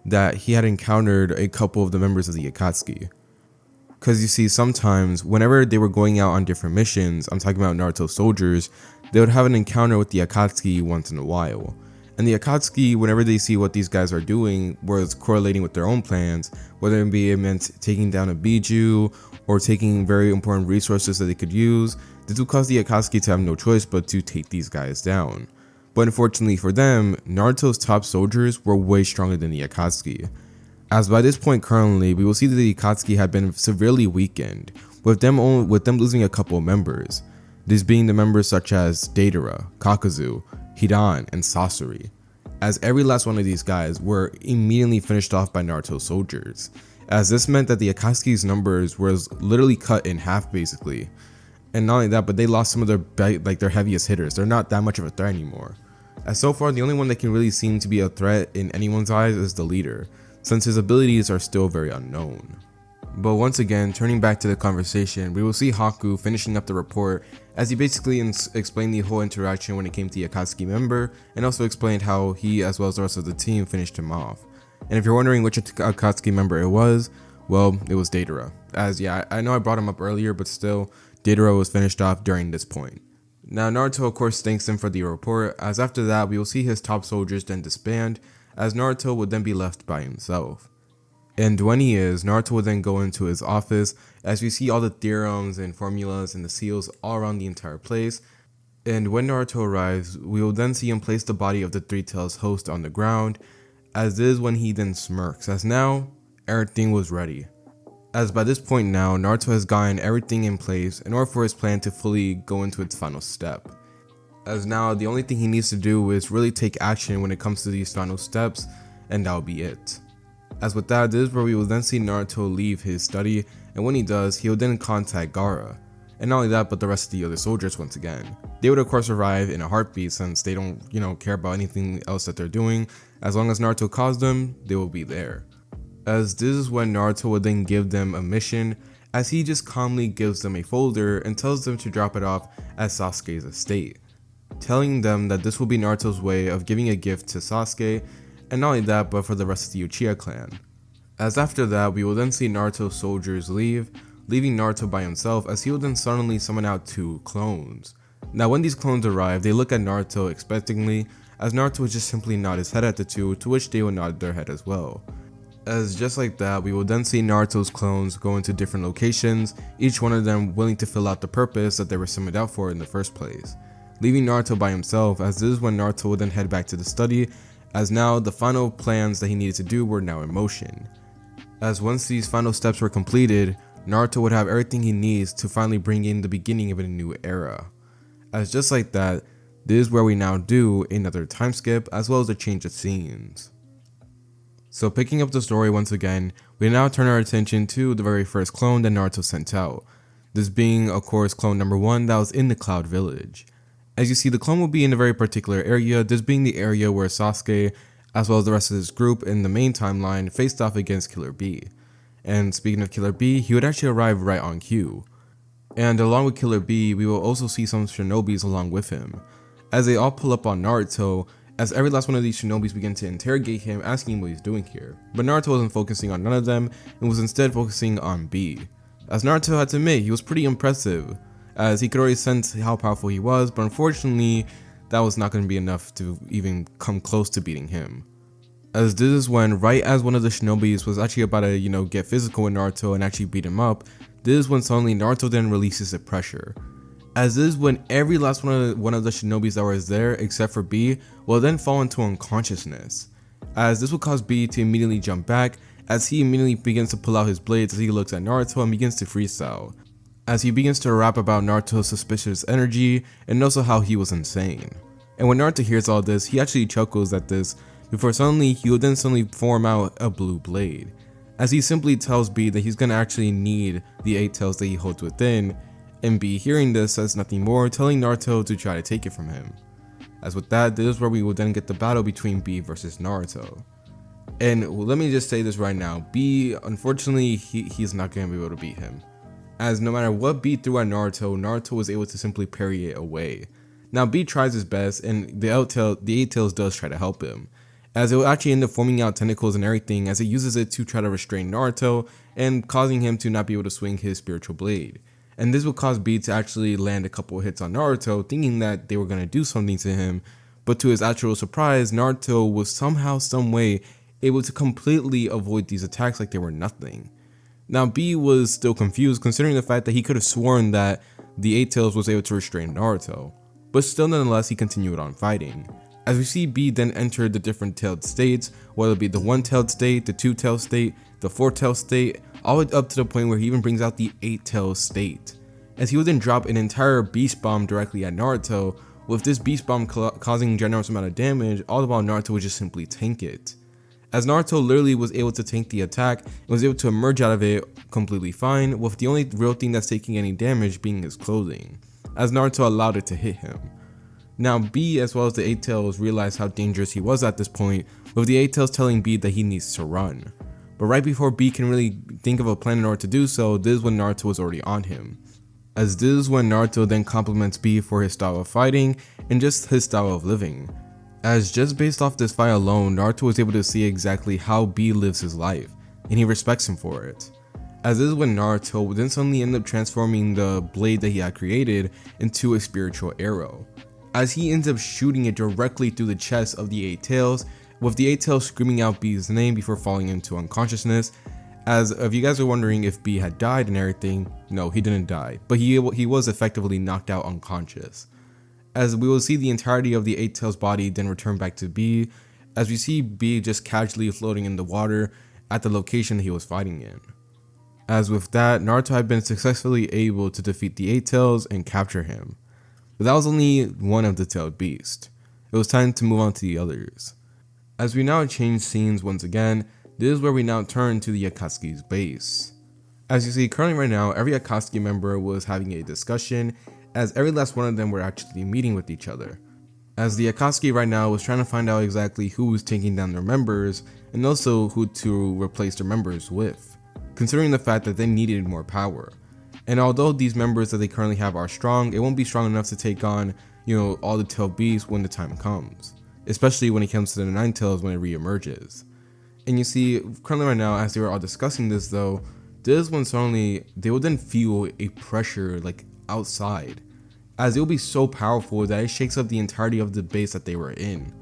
that he had encountered a couple of the members of the Akatsuki. Because you see, sometimes whenever they were going out on different missions, I'm talking about Naruto's soldiers, they would have an encounter with the Akatsuki once in a while. And the Akatsuki, whenever they see what these guys are doing, was correlating with their own plans, whether it be it meant taking down a Biju or taking very important resources that they could use, this would cause the Akatsuki to have no choice but to take these guys down. But unfortunately for them, Naruto's top soldiers were way stronger than the Akatsuki. As by this point currently, we will see that the Akatsuki had been severely weakened, with them losing a couple of members, these being the members such as Deidara, Kakazu, Hidan, and Sasori, as every last one of these guys were immediately finished off by Naruto's soldiers, as this meant that the Akatsuki's numbers was literally cut in half basically. And not only that, but they lost some of their heaviest hitters. They're not that much of a threat anymore. As so far, the only one that can really seem to be a threat in anyone's eyes is the leader, since his abilities are still very unknown. But once again, turning back to the conversation, we will see Haku finishing up the report as he basically explained the whole interaction when it came to the Akatsuki member, and also explained how he as well as the rest of the team finished him off. And if you're wondering which Akatsuki member it was, well, it was Deidara. As yeah, I know I brought him up earlier, but still, Deidara was finished off during this point. Now Naruto of course thanks him for the report, as after that we will see his top soldiers then disband, as Naruto would then be left by himself. And when he is, Naruto would then go into his office, as we see all the theorems and formulas and the seals all around the entire place. And when Naruto arrives, we will then see him place the body of the Three Tails host on the ground, as this is when he then smirks, as now everything was ready. As by this point now, Naruto has gotten everything in place in order for his plan to fully go into its final step. As now the only thing he needs to do is really take action when it comes to these final steps, and that'll be it. As with that, this is where we will then see Naruto leave his study, and when he does, he will then contact Gaara. And not only that, but the rest of the other soldiers once again. They would of course arrive in a heartbeat, since they don't, care about anything else that they're doing. As long as Naruto calls them, they will be there. As this is when Naruto would then give them a mission, as he just calmly gives them a folder and tells them to drop it off at Sasuke's estate, telling them that this will be Naruto's way of giving a gift to Sasuke, and not only that, but for the rest of the Uchiha clan. As after that, we will then see Naruto's soldiers leaving Naruto by himself, as he will then suddenly summon out 2 clones. Now when these clones arrive, they look at Naruto expectantly, as Naruto would just simply nod his head at the 2, to which they will nod their head as well. As just like that, we will then see Naruto's clones go into different locations, each one of them willing to fill out the purpose that they were summoned out for in the first place, leaving Naruto by himself, as this is when Naruto would then head back to the study, as now the final plans that he needed to do were now in motion. As once these final steps were completed, Naruto would have everything he needs to finally bring in the beginning of a new era. As just like that, this is where we now do another time skip as well as a change of scenes. So picking up the story once again, we now turn our attention to the very first clone that Naruto sent out. This being of course clone number 1 that was in the Cloud Village. As you see, the clone will be in a very particular area, this being the area where Sasuke as well as the rest of his group in the main timeline faced off against Killer B. And speaking of Killer B, he would actually arrive right on cue. And along with Killer B, we will also see some shinobis along with him, as they all pull up on Naruto, as every last one of these shinobis begin to interrogate him, asking him what he's doing here. But Naruto wasn't focusing on none of them, and was instead focusing on B. As Naruto had to admit, he was pretty impressive, as he could already sense how powerful he was, but unfortunately, that was not going to be enough to even come close to beating him. As this is when, right as one of the shinobis was actually about to, get physical with Naruto and actually beat him up, this is when suddenly Naruto then releases the pressure. As this is when every last one of the shinobis that was there, except for B, will then fall into unconsciousness. As this will cause B to immediately jump back, as he immediately begins to pull out his blades as he looks at Naruto and begins to freestyle. As he begins to rap about Naruto's suspicious energy and also how he was insane. And when Naruto hears all this, he actually chuckles at this, before suddenly he will then suddenly form out a blue blade. As he simply tells B that he's gonna actually need the 8 tails that he holds within, and B hearing this says nothing more, telling Naruto to try to take it from him. As with that, this is where we will then get the battle between B versus Naruto. And let me just say this right now, B, unfortunately, he's not gonna be able to beat him. As no matter what B threw at Naruto, Naruto was able to simply parry it away. Now B tries his best, and the 8 tails does try to help him, as it will actually end up forming out tentacles and everything as it uses it to try to restrain Naruto and causing him to not be able to swing his spiritual blade. And this will cause B to actually land a couple of hits on Naruto, thinking that they were going to do something to him, but to his actual surprise, Naruto was somehow, some way able to completely avoid these attacks like they were nothing. Now B was still confused, considering the fact that he could have sworn that the 8 tails was able to restrain Naruto, but still nonetheless he continued on fighting. As we see B then enter the different tailed states, whether it be the 1-tailed state, the 2-tailed state, the 4-tailed state, all the way up to the point where he even brings out the 8-tailed state. As he would then drop an entire beast bomb directly at Naruto, with this beast bomb causing generous amount of damage, all the while Naruto would just simply tank it. As Naruto literally was able to tank the attack and was able to emerge out of it completely fine, with the only real thing that's taking any damage being his clothing, as Naruto allowed it to hit him. Now B as well as the 8 tails realized how dangerous he was at this point, with the 8 tails telling B that he needs to run. But right before B can really think of a plan in order to do so, this is when Naruto was already on him. As this is when Naruto then compliments B for his style of fighting and just his style of living. As just based off this fight alone, Naruto was able to see exactly how B lives his life, and he respects him for it. As this is when Naruto would then suddenly end up transforming the blade that he had created into a spiritual arrow, as he ends up shooting it directly through the chest of the 8 tails, with the 8 tails screaming out B's name before falling into unconsciousness. As if you guys are wondering if B had died and everything, no, he didn't die, but he was effectively knocked out unconscious. As we will see the entirety of the 8 tails body then return back to B, as we see B just casually floating in the water at the location that he was fighting in. As with that, Naruto had been successfully able to defeat the 8 tails and capture him. But that was only one of the tailed beasts. It was time to move on to the others. As we now change scenes once again, this is where we now turn to the Akatsuki's base. As you see currently right now, every Akatsuki member was having a discussion, as every last one of them were actually meeting with each other. As the Akatsuki right now was trying to find out exactly who was taking down their members, and also who to replace their members with, considering the fact that they needed more power. And although these members that they currently have are strong, it won't be strong enough to take on, all the tailed beasts when the time comes. Especially when it comes to the 9 tails when it re-emerges. And you see, currently right now, as they were all discussing this though, this is when suddenly they will then feel a pressure like outside. As it will be so powerful that it shakes up the entirety of the base that they were in.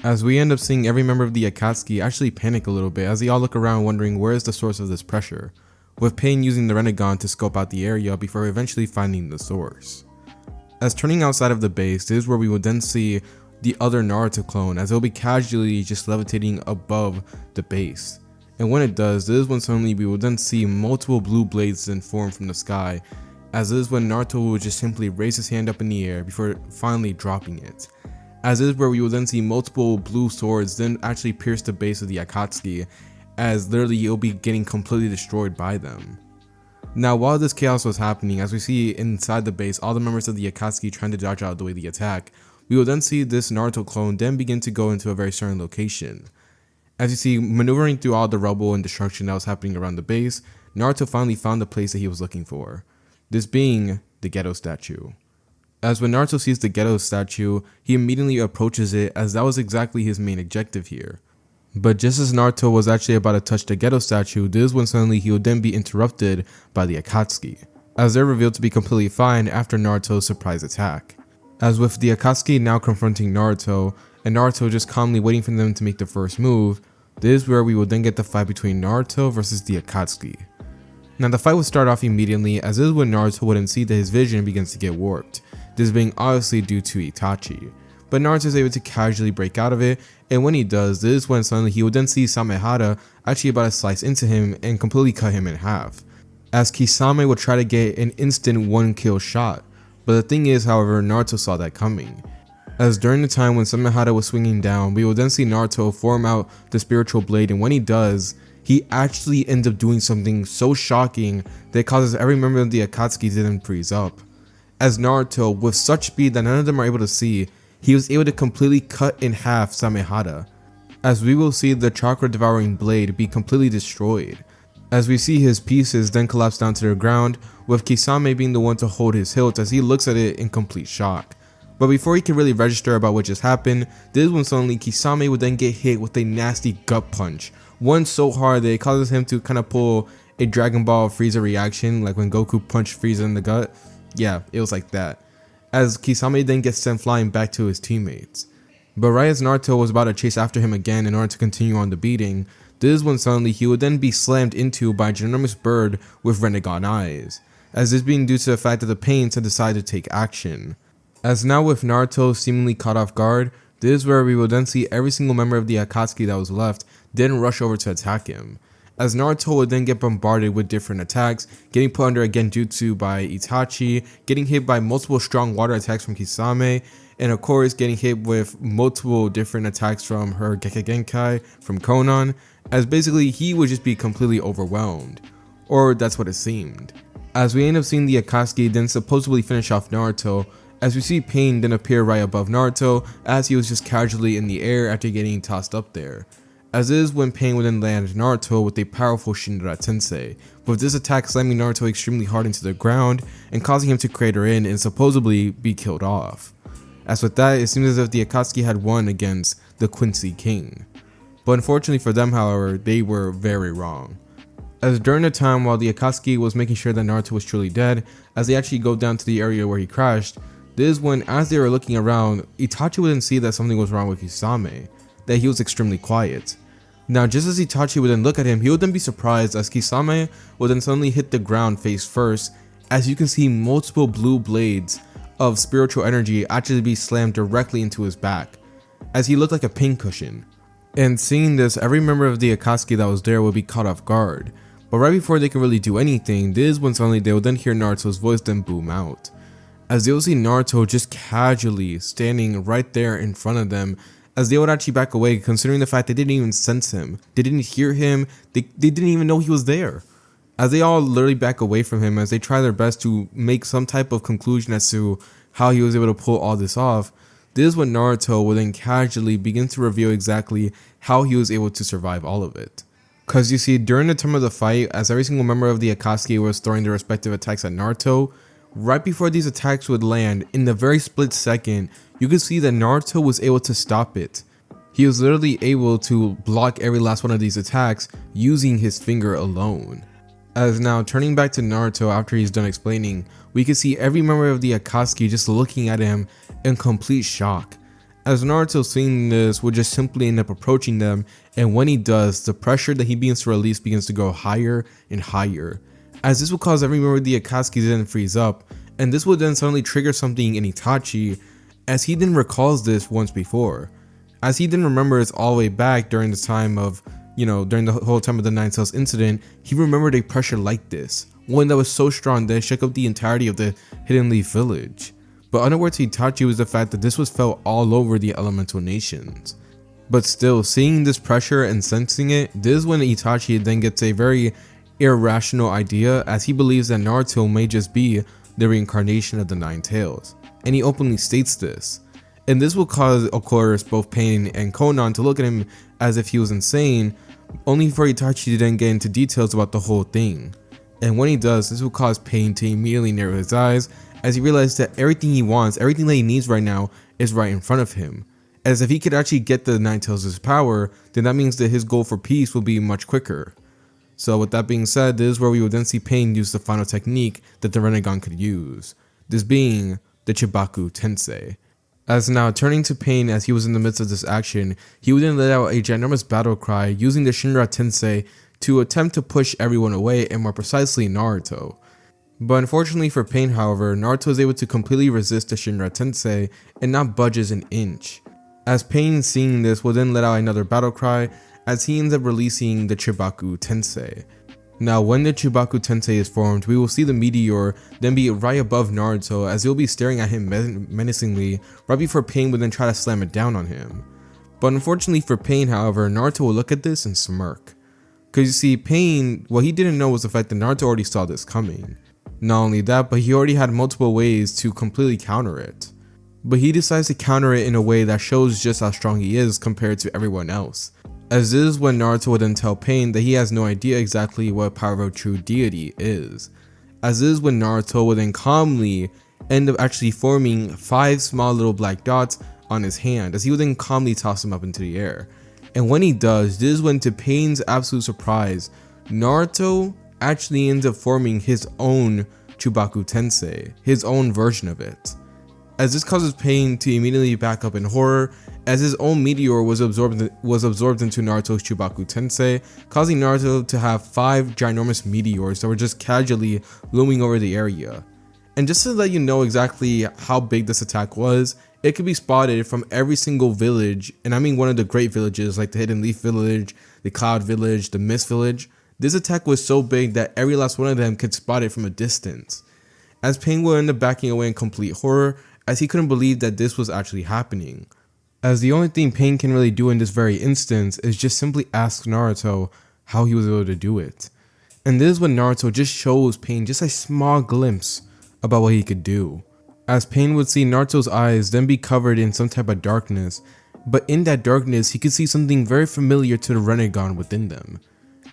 As we end up seeing every member of the Akatsuki actually panic a little bit as they all look around wondering where is the source of this pressure, with Pain using the Renegon to scope out the area before eventually finding the source. As turning outside of the base, this is where we will then see the other Naruto clone, as it will be casually just levitating above the base. and when it does, this is when suddenly we will then see multiple blue blades then form from the sky, as this is when Naruto will just simply raise his hand up in the air before finally dropping it. As this is where we will then see multiple blue swords then actually pierce the base of the Akatsuki, as literally you'll be getting completely destroyed by them. Now while this chaos was happening, as we see inside the base all the members of the Akatsuki trying to dodge out of the way of the attack, we will then see this Naruto clone then begin to go into a very certain location. As you see, maneuvering through all the rubble and destruction that was happening around the base, Naruto finally found the place that he was looking for, this being the Ghetto statue. As when Naruto sees the Ghetto statue, he immediately approaches it, as that was exactly his main objective here. But just as Naruto was actually about to touch the Ghetto statue, this is when suddenly he would then be interrupted by the Akatsuki, as they're revealed to be completely fine after Naruto's surprise attack. As with the Akatsuki now confronting Naruto, and Naruto just calmly waiting for them to make the first move, this is where we will then get the fight between Naruto versus the Akatsuki. Now the fight would start off immediately, as this is when Naruto would then see that his vision begins to get warped, this being obviously due to Itachi. But Naruto is able to casually break out of it, and when he does, this is when suddenly he would then see Samehada actually about to slice into him and completely cut him in half, as Kisame would try to get an instant one kill shot. But the thing is, however, Naruto saw that coming, as during the time when Samehada was swinging down, we will then see Naruto form out the spiritual blade, and when he does, he actually ends up doing something so shocking that it causes every member of the Akatsuki to then freeze up, as Naruto, with such speed that none of them are able to see, he was able to completely cut in half Samehada, as we will see the chakra devouring blade be completely destroyed, as we see his pieces then collapse down to the ground, with Kisame being the one to hold his hilt as he looks at it in complete shock. But before he can really register about what just happened, this is when suddenly Kisame would then get hit with a nasty gut punch, one so hard that it causes him to kind of pull a Dragon Ball Frieza reaction, like when Goku punched Frieza in the gut. Yeah, it was like that, as Kisame then gets sent flying back to his teammates. But right as Naruto was about to chase after him again in order to continue on the beating, this is when suddenly he would then be slammed into by a ginormous bird with Renegon eyes, as this being due to the fact that the Pains had decided to take action. As now with Naruto seemingly caught off guard, this is where we will then see every single member of the Akatsuki that was left then rush over to attack him, as Naruto would then get bombarded with different attacks, getting put under a genjutsu by Itachi, getting hit by multiple strong water attacks from Kisame, and of course getting hit with multiple different attacks from her Gekigenkai from Konan, as basically he would just be completely overwhelmed, or that's what it seemed. As we end up seeing the Akatsuki then supposedly finish off Naruto, as we see Pain then appear right above Naruto as he was just casually in the air after getting tossed up there. As is when Pain would then land Naruto with a powerful Shinra Tensei, with this attack slamming Naruto extremely hard into the ground and causing him to crater in and supposedly be killed off. As with that, it seems as if the Akatsuki had won against the Quincy King. But unfortunately for them, however, they were very wrong. As during the time while the Akatsuki was making sure that Naruto was truly dead, as they actually go down to the area where he crashed, this is when, as they were looking around, Itachi would then see that something was wrong with Kisame, that he was extremely quiet. Now just as Itachi would then look at him, he would then be surprised as Kisame would then suddenly hit the ground face first, as you can see multiple blue blades of spiritual energy actually be slammed directly into his back, as he looked like a pincushion. And seeing this, every member of the Akatsuki that was there would be caught off guard, but right before they could really do anything, this is when suddenly they would then hear Naruto's voice then boom out, as they would see Naruto just casually standing right there in front of them, as they would actually back away considering the fact they didn't even sense him, they didn't hear him, they didn't even know he was there. As they all literally back away from him as they try their best to make some type of conclusion as to how he was able to pull all this off, this is when Naruto will then casually begin to reveal exactly how he was able to survive all of it. Cause you see, during the time of the fight, as every single member of the Akatsuki was throwing their respective attacks at Naruto, right before these attacks would land, in the very split second, you could see that Naruto was able to stop it. He was literally able to block every last one of these attacks using his finger alone. As now turning back to Naruto after he's done explaining, we can see every member of the Akatsuki just looking at him in complete shock. As Naruto seeing this would just simply end up approaching them, and when he does, the pressure that he begins to release begins to go higher and higher, as this will cause every member of the Akatsuki to then freeze up, and this would then suddenly trigger something in Itachi, as he then recalls this once before, as he then remembers all the way back during the time of during the whole time of the Nine Tails incident, he remembered a pressure like this, one that was so strong that it shook up the entirety of the Hidden Leaf village. But unaware to Itachi was the fact that this was felt all over the elemental nations. But still, seeing this pressure and sensing it, this is when Itachi then gets a very irrational idea, as he believes that Naruto may just be the reincarnation of the Nine Tails, and he openly states this. And this will cause, of course, both Pain and Konan to look at him as if he was insane, only for Itachi to then get into details about the whole thing. And when he does, this will cause Pain to immediately narrow his eyes, as he realizes that everything he wants, everything that he needs right now, is right in front of him. As if he could actually get the Nine Tails' power, then that means that his goal for peace will be much quicker. So with that being said, this is where we will then see Pain use the final technique that the Rinnegan could use, this being the Chibaku Tensei. As now, turning to Pain as he was in the midst of this action, he would then let out a ginormous battle cry using the Shinra Tensei to attempt to push everyone away, and more precisely Naruto. But unfortunately for Pain, however, Naruto is able to completely resist the Shinra Tensei and not budges an inch. As Pain, seeing this, will then let out another battle cry as he ends up releasing the Chibaku Tensei. Now when the Chibaku Tensei is formed, we will see the meteor then be right above Naruto, as he'll be staring at him menacingly right before Pain would then try to slam it down on him. But unfortunately for Pain, however, Naruto will look at this and smirk. Cause you see, Pain, what he didn't know was the fact that Naruto already saw this coming. Not only that, but he already had multiple ways to completely counter it. But he decides to counter it in a way that shows just how strong he is compared to everyone else. As this is when Naruto would then tell Pain that he has no idea exactly what power of a true deity is. As this is when Naruto would then calmly end up actually forming 5 small little black dots on his hand, as he would then calmly toss them up into the air. And when he does, this is when, to Pain's absolute surprise, Naruto actually ends up forming his own Chibaku Tensei, his own version of it. As this causes Pain to immediately back up in horror, as his own meteor was absorbed into Naruto's Chibaku Tensei, causing Naruto to have 5 ginormous meteors that were just casually looming over the area. And just to let you know exactly how big this attack was, it could be spotted from every single village, and I mean one of the great villages like the Hidden Leaf Village, the Cloud Village, the Mist Village. This attack was so big that every last one of them could spot it from a distance. As Pain will end up backing away in complete horror, as he couldn't believe that this was actually happening. As the only thing Pain can really do in this very instance is just simply ask Naruto how he was able to do it. And this is when Naruto just shows Pain just a small glimpse about what he could do. As Pain would see Naruto's eyes then be covered in some type of darkness, but in that darkness he could see something very familiar to the Rinnegan within them.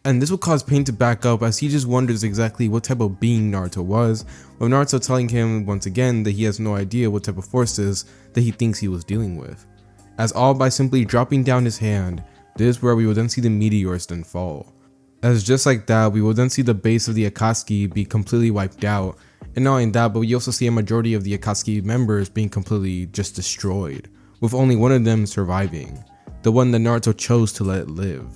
And this will cause Pain to back up, as he just wonders exactly what type of being Naruto was, with Naruto telling him once again that he has no idea what type of forces that he thinks he was dealing with. As all by simply dropping down his hand, this is where we will then see the meteors then fall. As just like that, we will then see the base of the Akatsuki be completely wiped out, and not only that, but we also see a majority of the Akatsuki members being completely just destroyed, with only one of them surviving, the one that Naruto chose to let live.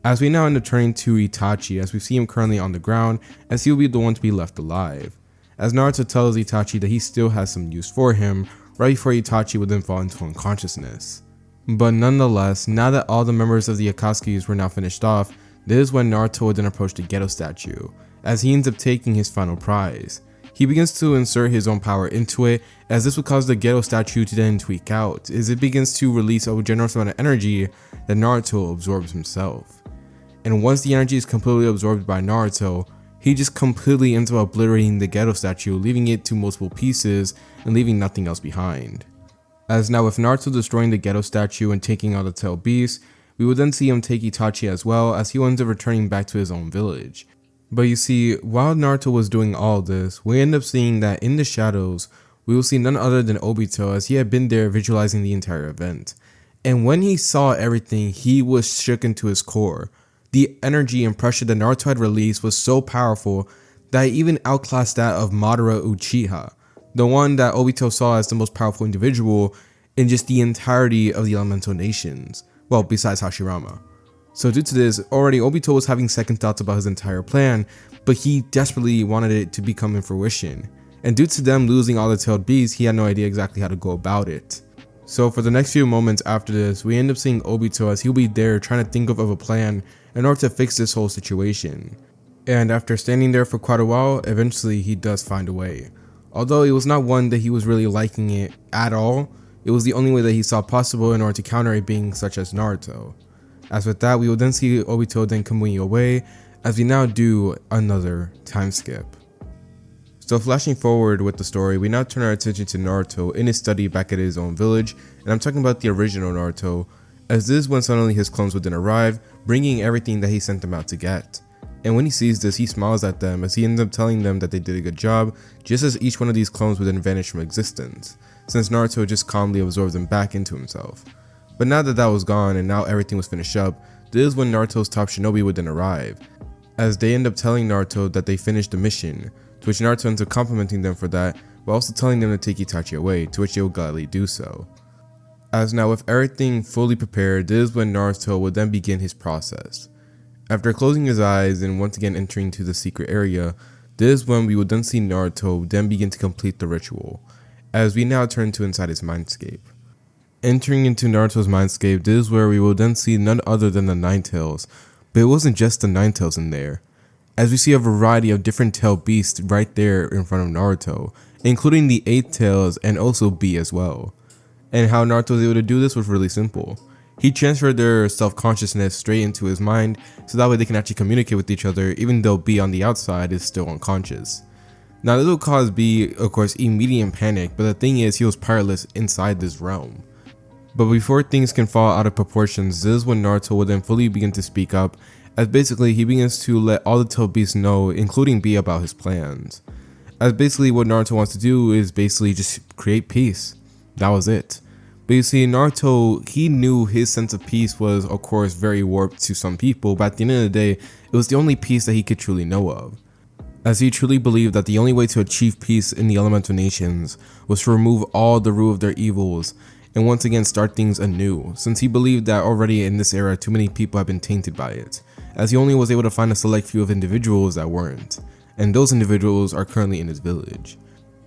As we now end up turning to Itachi, as we see him currently on the ground, as he will be the one to be left alive. As Naruto tells Itachi that he still has some use for him, right before Itachi would then fall into unconsciousness. But nonetheless, now that all the members of the Akatsukis were now finished off, this is when Naruto would then approach the Geto statue, as he ends up taking his final prize. He begins to insert his own power into it, as this would cause the Geto statue to then tweak out, as it begins to release a generous amount of energy that Naruto absorbs himself. And once the energy is completely absorbed by Naruto, he just completely ends up obliterating the Geto statue, leaving it to multiple pieces and leaving nothing else behind. As now with Naruto destroying the Geto statue and taking out the tail beast, we would then see him take Itachi as well, as he ends up returning back to his own village. But you see, while Naruto was doing all this, we end up seeing that in the shadows, we will see none other than Obito, as he had been there visualizing the entire event. And when he saw everything, he was shook into his core. The energy and pressure that Naruto had released was so powerful that it even outclassed that of Madara Uchiha, the one that Obito saw as the most powerful individual in just the entirety of the elemental nations, well, besides Hashirama. So due to this, already Obito was having second thoughts about his entire plan, but he desperately wanted it to become in fruition. And due to them losing all the tailed beasts, he had no idea exactly how to go about it. So for the next few moments after this, we end up seeing Obito as he'll be there trying to think of a plan in order to fix this whole situation. And after standing there for quite a while, eventually he does find a way. Although it was not one that he was really liking it at all, it was the only way that he saw possible in order to counter a being such as Naruto. As with that, we will then see Obito then Kamui away, as we now do another time skip. So flashing forward with the story, we now turn our attention to Naruto in his study back at his own village, and I'm talking about the original Naruto, as this is when suddenly his clones would then arrive, bringing everything that he sent them out to get. And when he sees this, he smiles at them as he ends up telling them that they did a good job, just as each one of these clones would then vanish from existence, since Naruto just calmly absorbed them back into himself. But now that that was gone and now everything was finished up, this is when Naruto's top shinobi would then arrive, as they end up telling Naruto that they finished the mission, to which Naruto ends up complimenting them for that, while also telling them to take Itachi away, to which they will gladly do so. As now with everything fully prepared, this is when Naruto would then begin his process. After closing his eyes and once again entering to the secret area, this is when we would then see Naruto then begin to complete the ritual, as we now turn to inside his mindscape. Entering into Naruto's mindscape, this is where we will then see none other than the Nine Tails, but it wasn't just the Nine Tails in there, as we see a variety of different tail beasts right there in front of Naruto, including the 8 tails and also B as well. And how Naruto was able to do this was really simple. He transferred their self-consciousness straight into his mind, so that way they can actually communicate with each other even though B on the outside is still unconscious. Now this will cause B, of course, immediate panic, but the thing is he was powerless inside this realm. But before things can fall out of proportions, this is when Naruto will then fully begin to speak up, as basically he begins to let all the tail beasts know, including B, about his plans. As basically what Naruto wants to do is basically just create peace. That was it. But you see, Naruto, he knew his sense of peace was of course very warped to some people, but at the end of the day, it was the only peace that he could truly know of. As he truly believed that the only way to achieve peace in the elemental nations was to remove all the root of their evils and once again start things anew, since he believed that already in this era too many people have been tainted by it, as he only was able to find a select few of individuals that weren't, and those individuals are currently in his village.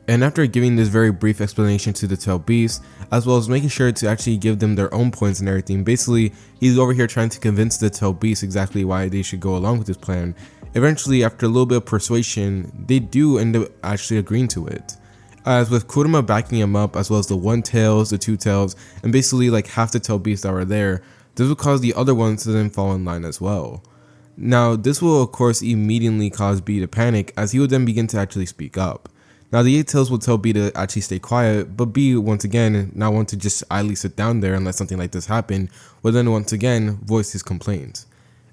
And after giving this very brief explanation to the tail beasts, as well as making sure to actually give them their own points and everything, basically he's over here trying to convince the tail beasts exactly why they should go along with his plan. Eventually, after a little bit of persuasion, they do end up actually agreeing to it. As with Kurama backing him up, as well as the 1 tails, the 2 tails, and basically like half the tail beasts that were there, this will cause the other ones to then fall in line as well. Now this will of course immediately cause B to panic, as he would then begin to actually speak up. Now the 8 tails will tell B to actually stay quiet, but B once again, not want to just idly sit down there and let something like this happen, will then once again voice his complaints,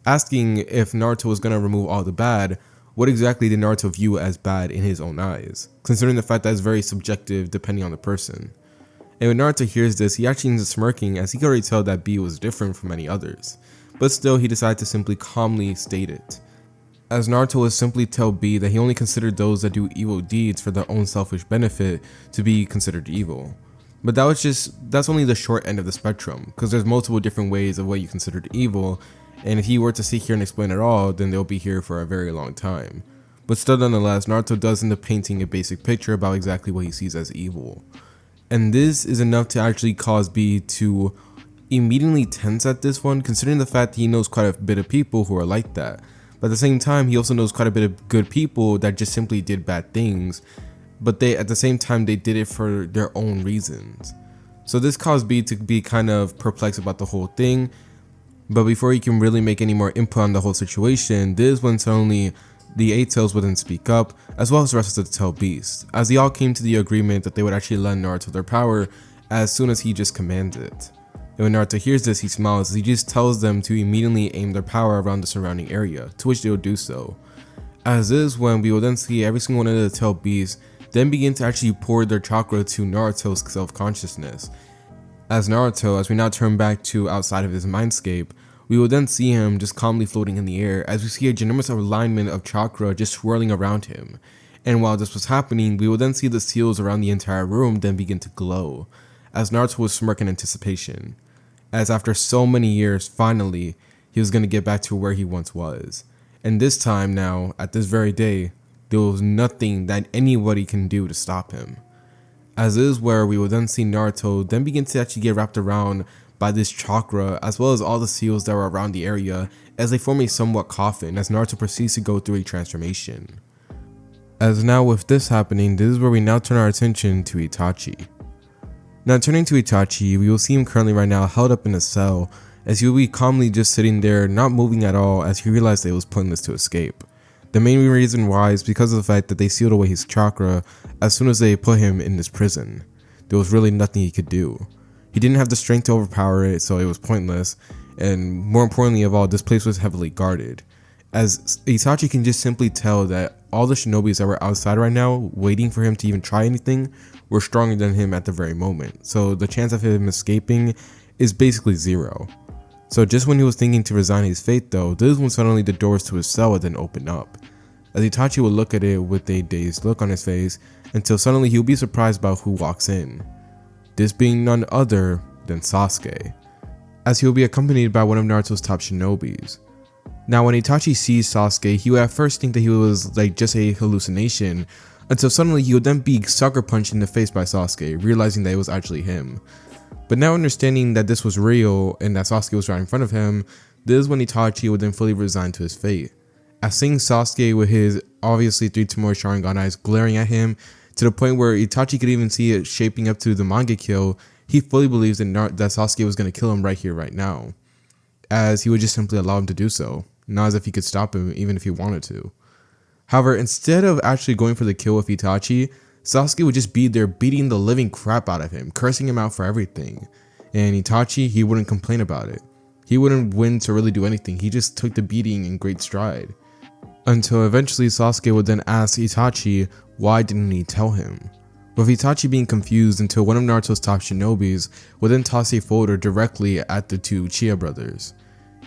asking if Naruto was going to remove all the bad. What exactly did Naruto view as bad in his own eyes, considering the fact that it's very subjective depending on the person. And when Naruto hears this, he actually ends up smirking, as he could already tell that B was different from many others, but still he decided to simply calmly state it, as Naruto would simply tell B that he only considered those that do evil deeds for their own selfish benefit to be considered evil. But that's only the short end of the spectrum, because there's multiple different ways of what you considered evil, and if he were to sit here and explain it all, then they'll be here for a very long time. But still nonetheless, Naruto does end up painting a basic picture about exactly what he sees as evil. And this is enough to actually cause B to immediately tense at this one, considering the fact that he knows quite a bit of people who are like that. But at the same time, he also knows quite a bit of good people that just simply did bad things, but at the same time they did it for their own reasons. So this caused B to be kind of perplexed about the whole thing. But before he can really make any more input on the whole situation, this is when suddenly the 8 tails would then speak up, as well as the rest of the tail beasts, as they all came to the agreement that they would actually lend Naruto their power as soon as he just commands it. And when Naruto hears this, he smiles as he just tells them to immediately aim their power around the surrounding area, to which they will do so. As is when we will then see every single one of the tail beasts then begin to actually pour their chakra to Naruto's self-consciousness. As Naruto, as we now turn back to outside of his mindscape, we will then see him just calmly floating in the air, as we see a ginormous alignment of chakra just swirling around him. And while this was happening, we will then see the seals around the entire room then begin to glow, as Naruto was smirking in anticipation, as after so many years, finally, he was going to get back to where he once was. And this time now, at this very day, there was nothing that anybody can do to stop him. As is where we will then see Naruto then begin to actually get wrapped around by this chakra, as well as all the seals that were around the area, as they form a somewhat coffin as Naruto proceeds to go through a transformation. As now with this happening, this is where we now turn our attention to Itachi. Now turning to Itachi, we will see him currently right now held up in a cell, as he will be calmly just sitting there not moving at all, as he realized that it was pointless to escape. The main reason why is because of the fact that they sealed away his chakra as soon as they put him in this prison. There was really nothing he could do. He didn't have the strength to overpower it, so it was pointless, and more importantly of all, this place was heavily guarded, as Itachi can just simply tell that all the shinobis that were outside right now waiting for him to even try anything were stronger than him at the very moment, so the chance of him escaping is basically zero. So just when he was thinking to resign his fate though, this is when suddenly the doors to his cell would then open up, as Itachi would look at it with a dazed look on his face until suddenly he would be surprised about who walks in. This being none other than Sasuke, as he will be accompanied by one of Naruto's top shinobis. Now when Itachi sees Sasuke, he would at first think that he was like just a hallucination, until suddenly he would then be sucker punched in the face by Sasuke, realizing that it was actually him. But now understanding that this was real and that Sasuke was right in front of him, this is when Itachi would then fully resign to his fate. As seeing Sasuke with his obviously 3 Tomoe Sharingan eyes glaring at him, to the point where Itachi could even see it shaping up to the manga kill, he fully believes that Sasuke was going to kill him right here, right now, as he would just simply allow him to do so, not as if he could stop him even if he wanted to. However, instead of actually going for the kill with Itachi, Sasuke would just be there beating the living crap out of him, cursing him out for everything, and Itachi, he wouldn't complain about it. He wouldn't win to really do anything, he just took the beating in great stride. Until eventually Sasuke would then ask Itachi why didn't he tell him, with Itachi being confused until one of Naruto's top shinobis would then toss a folder directly at the 2 Uchiha brothers.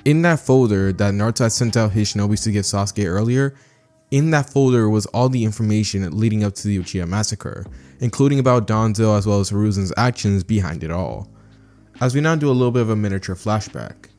In that folder that Naruto had sent out his shinobis to give Sasuke earlier, in that folder was all the information leading up to the Uchiha massacre, including about Danzo as well as Hiruzen's actions behind it all. As we now do a little bit of a miniature flashback.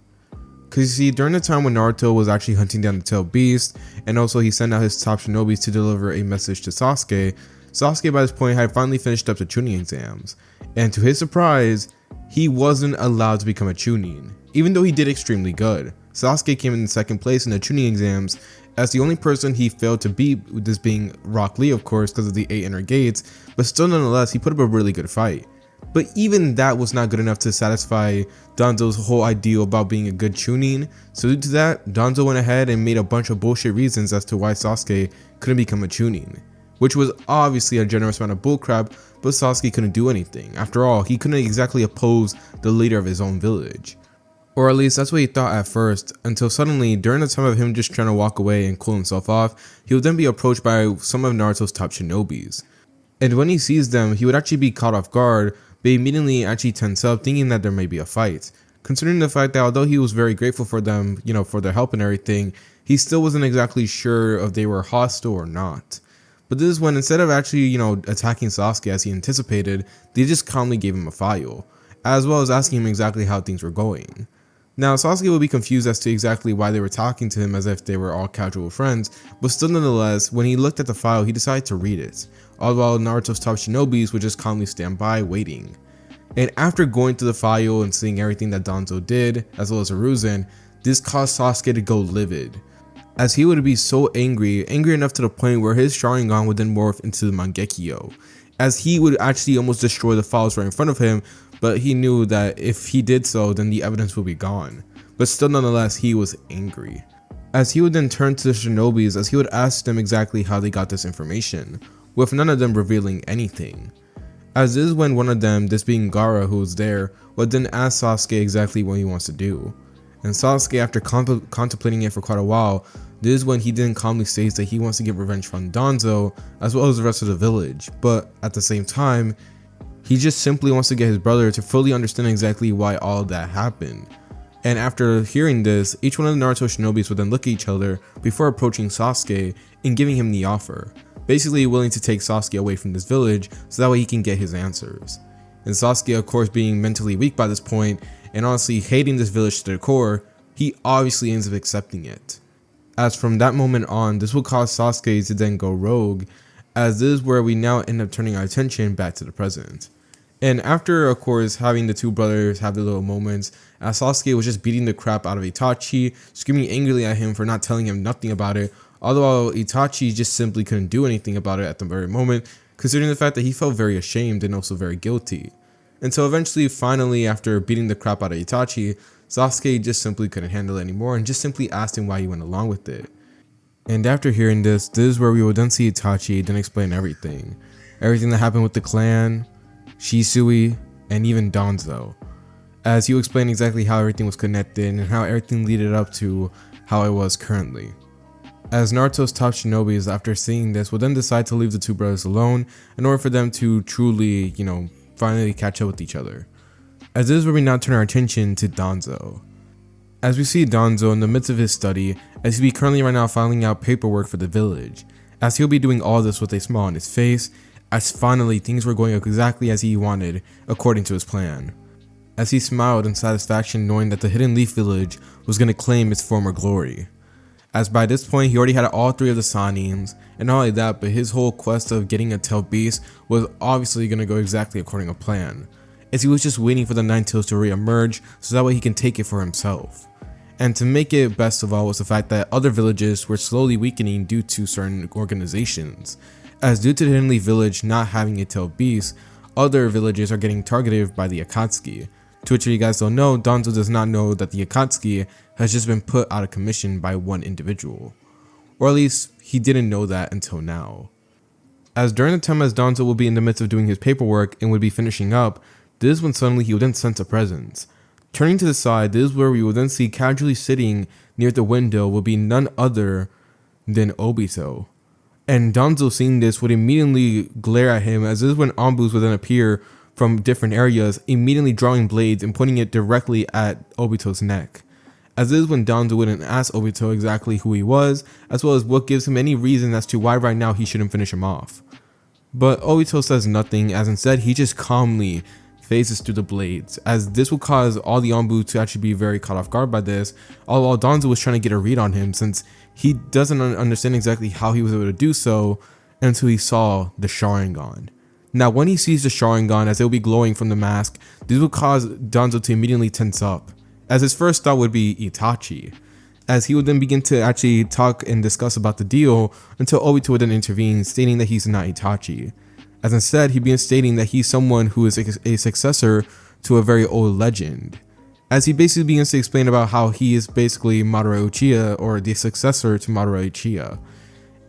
Cause you see, during the time when Naruto was actually hunting down the tailed beast, and also he sent out his top shinobis to deliver a message to Sasuke, Sasuke by this point had finally finished up the Chunin exams, and to his surprise, he wasn't allowed to become a Chunin, even though he did extremely good. Sasuke came in second place in the Chunin exams, as the only person he failed to beat, this being Rock Lee of course because of the 8 inner gates, but still nonetheless he put up a really good fight. But even that was not good enough to satisfy Danzo's whole ideal about being a good Chunin, so due to that, Danzo went ahead and made a bunch of bullshit reasons as to why Sasuke couldn't become a Chunin, which was obviously a generous amount of bullcrap, but Sasuke couldn't do anything. After all, he couldn't exactly oppose the leader of his own village. Or at least that's what he thought at first, until suddenly, during the time of him just trying to walk away and cool himself off, he would then be approached by some of Naruto's top shinobis. And when he sees them, he would actually be caught off guard, but immediately actually tense up, thinking that there may be a fight. Considering the fact that although he was very grateful for them, for their help and everything, he still wasn't exactly sure if they were hostile or not. But this is when, instead of actually, attacking Sasuke as he anticipated, they just calmly gave him a file, as well as asking him exactly how things were going. Now, Sasuke would be confused as to exactly why they were talking to him as if they were all casual friends, but still nonetheless, when he looked at the file, he decided to read it, all while Naruto's top shinobis would just calmly stand by, waiting. And after going through the file and seeing everything that Danzo did, as well as Hiruzen, this caused Sasuke to go livid, as he would be so angry enough to the point where his Sharingan would then morph into the Mangekyo, as he would actually almost destroy the files right in front of him, but he knew that if he did so, then the evidence would be gone. But still nonetheless, he was angry, as he would then turn to the shinobis as he would ask them exactly how they got this information, with none of them revealing anything. As this is when one of them, this being Gaara who was there, would then ask Sasuke exactly what he wants to do. And Sasuke, after contemplating it for quite a while, this is when he then calmly states that he wants to get revenge from Danzo as well as the rest of the village, but at the same time, he just simply wants to get his brother to fully understand exactly why all of that happened. And after hearing this, each one of the Naruto shinobis would then look at each other before approaching Sasuke and giving him the offer, basically willing to take Sasuke away from this village so that way he can get his answers. And Sasuke, of course, being mentally weak by this point and honestly hating this village to the core, he obviously ends up accepting it. As from that moment on, this will cause Sasuke to then go rogue, as this is where we now end up turning our attention back to the present. And after, of course, having the two brothers have their little moments, as Sasuke was just beating the crap out of Itachi, screaming angrily at him for not telling him nothing about it, although Itachi just simply couldn't do anything about it at the very moment, considering the fact that he felt very ashamed and also very guilty. Until eventually, finally, after beating the crap out of Itachi, Sasuke just simply couldn't handle it anymore and just simply asked him why he went along with it. And after hearing this is where we will then see Itachi then explain everything. Everything that happened with the clan, Shisui, and even Danzo, as he will explain exactly how everything was connected and how everything led up to how it was currently. As Naruto's top shinobis, after seeing this, will then decide to leave the two brothers alone in order for them to truly, finally catch up with each other. As this is where we now turn our attention to Danzo. As we see Danzo in the midst of his study, as he'll be currently right now filing out paperwork for the village, as he'll be doing all this with a smile on his face, as finally things were going exactly as he wanted according to his plan. As he smiled in satisfaction knowing that the Hidden Leaf village was going to claim its former glory. As by this point he already had all three of the Sanins, and not only that, but his whole quest of getting a tail beast was obviously going to go exactly according to plan, as he was just waiting for the Nine Tails to re-emerge so that way he can take it for himself. And to make it best of all was the fact that other villages were slowly weakening due to certain organizations, as due to the Hidden Leaf village not having a tail beast, other villages are getting targeted by the Akatsuki. To which you guys don't know, Danzo does not know that the Akatsuki has just been put out of commission by one individual. Or at least, he didn't know that until now. As during the time as Danzo will be in the midst of doing his paperwork and would be finishing up, this is when suddenly he will then sense a presence. Turning to the side, this is where we will then see casually sitting near the window will be none other than Obito. And Danzo seeing this would immediately glare at him, as this is when Anbus would then appear from different areas, immediately drawing blades and pointing it directly at Obito's neck. As this is when Danzo would then ask Obito exactly who he was, as well as what gives him any reason as to why right now he shouldn't finish him off. But Obito says nothing, as instead he just calmly phases through the blades, as this will cause all the Anbu to actually be very caught off guard by this, all while Danzo was trying to get a read on him since he doesn't understand exactly how he was able to do so until he saw the Sharingan. Now when he sees the Sharingan as it will be glowing from the mask, this will cause Danzo to immediately tense up, as his first thought would be Itachi, as he would then begin to actually talk and discuss about the deal until Obito would then intervene, stating that he's not Itachi, as instead he begins stating that he's someone who is a successor to a very old legend, as he basically begins to explain about how he is basically Madara Uchiha, or the successor to Madara Uchiha.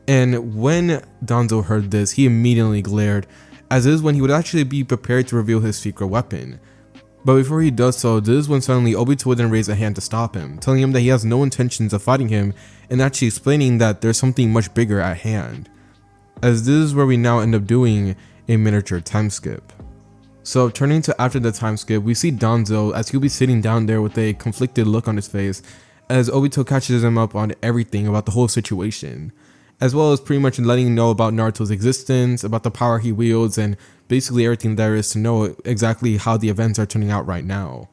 And when Danzo heard this, he immediately glared, as this is when he would actually be prepared to reveal his secret weapon. But before he does so, this is when suddenly Obito would then raise a hand to stop him, telling him that he has no intentions of fighting him and actually explaining that there's something much bigger at hand. As this is where we now end up doing a miniature time skip. So turning to after the time skip, we see Danzo as he'll be sitting down there with a conflicted look on his face as Obito catches him up on everything about the whole situation, as well as pretty much letting him know about Naruto's existence, about the power he wields, and basically everything there is to know exactly how the events are turning out right now.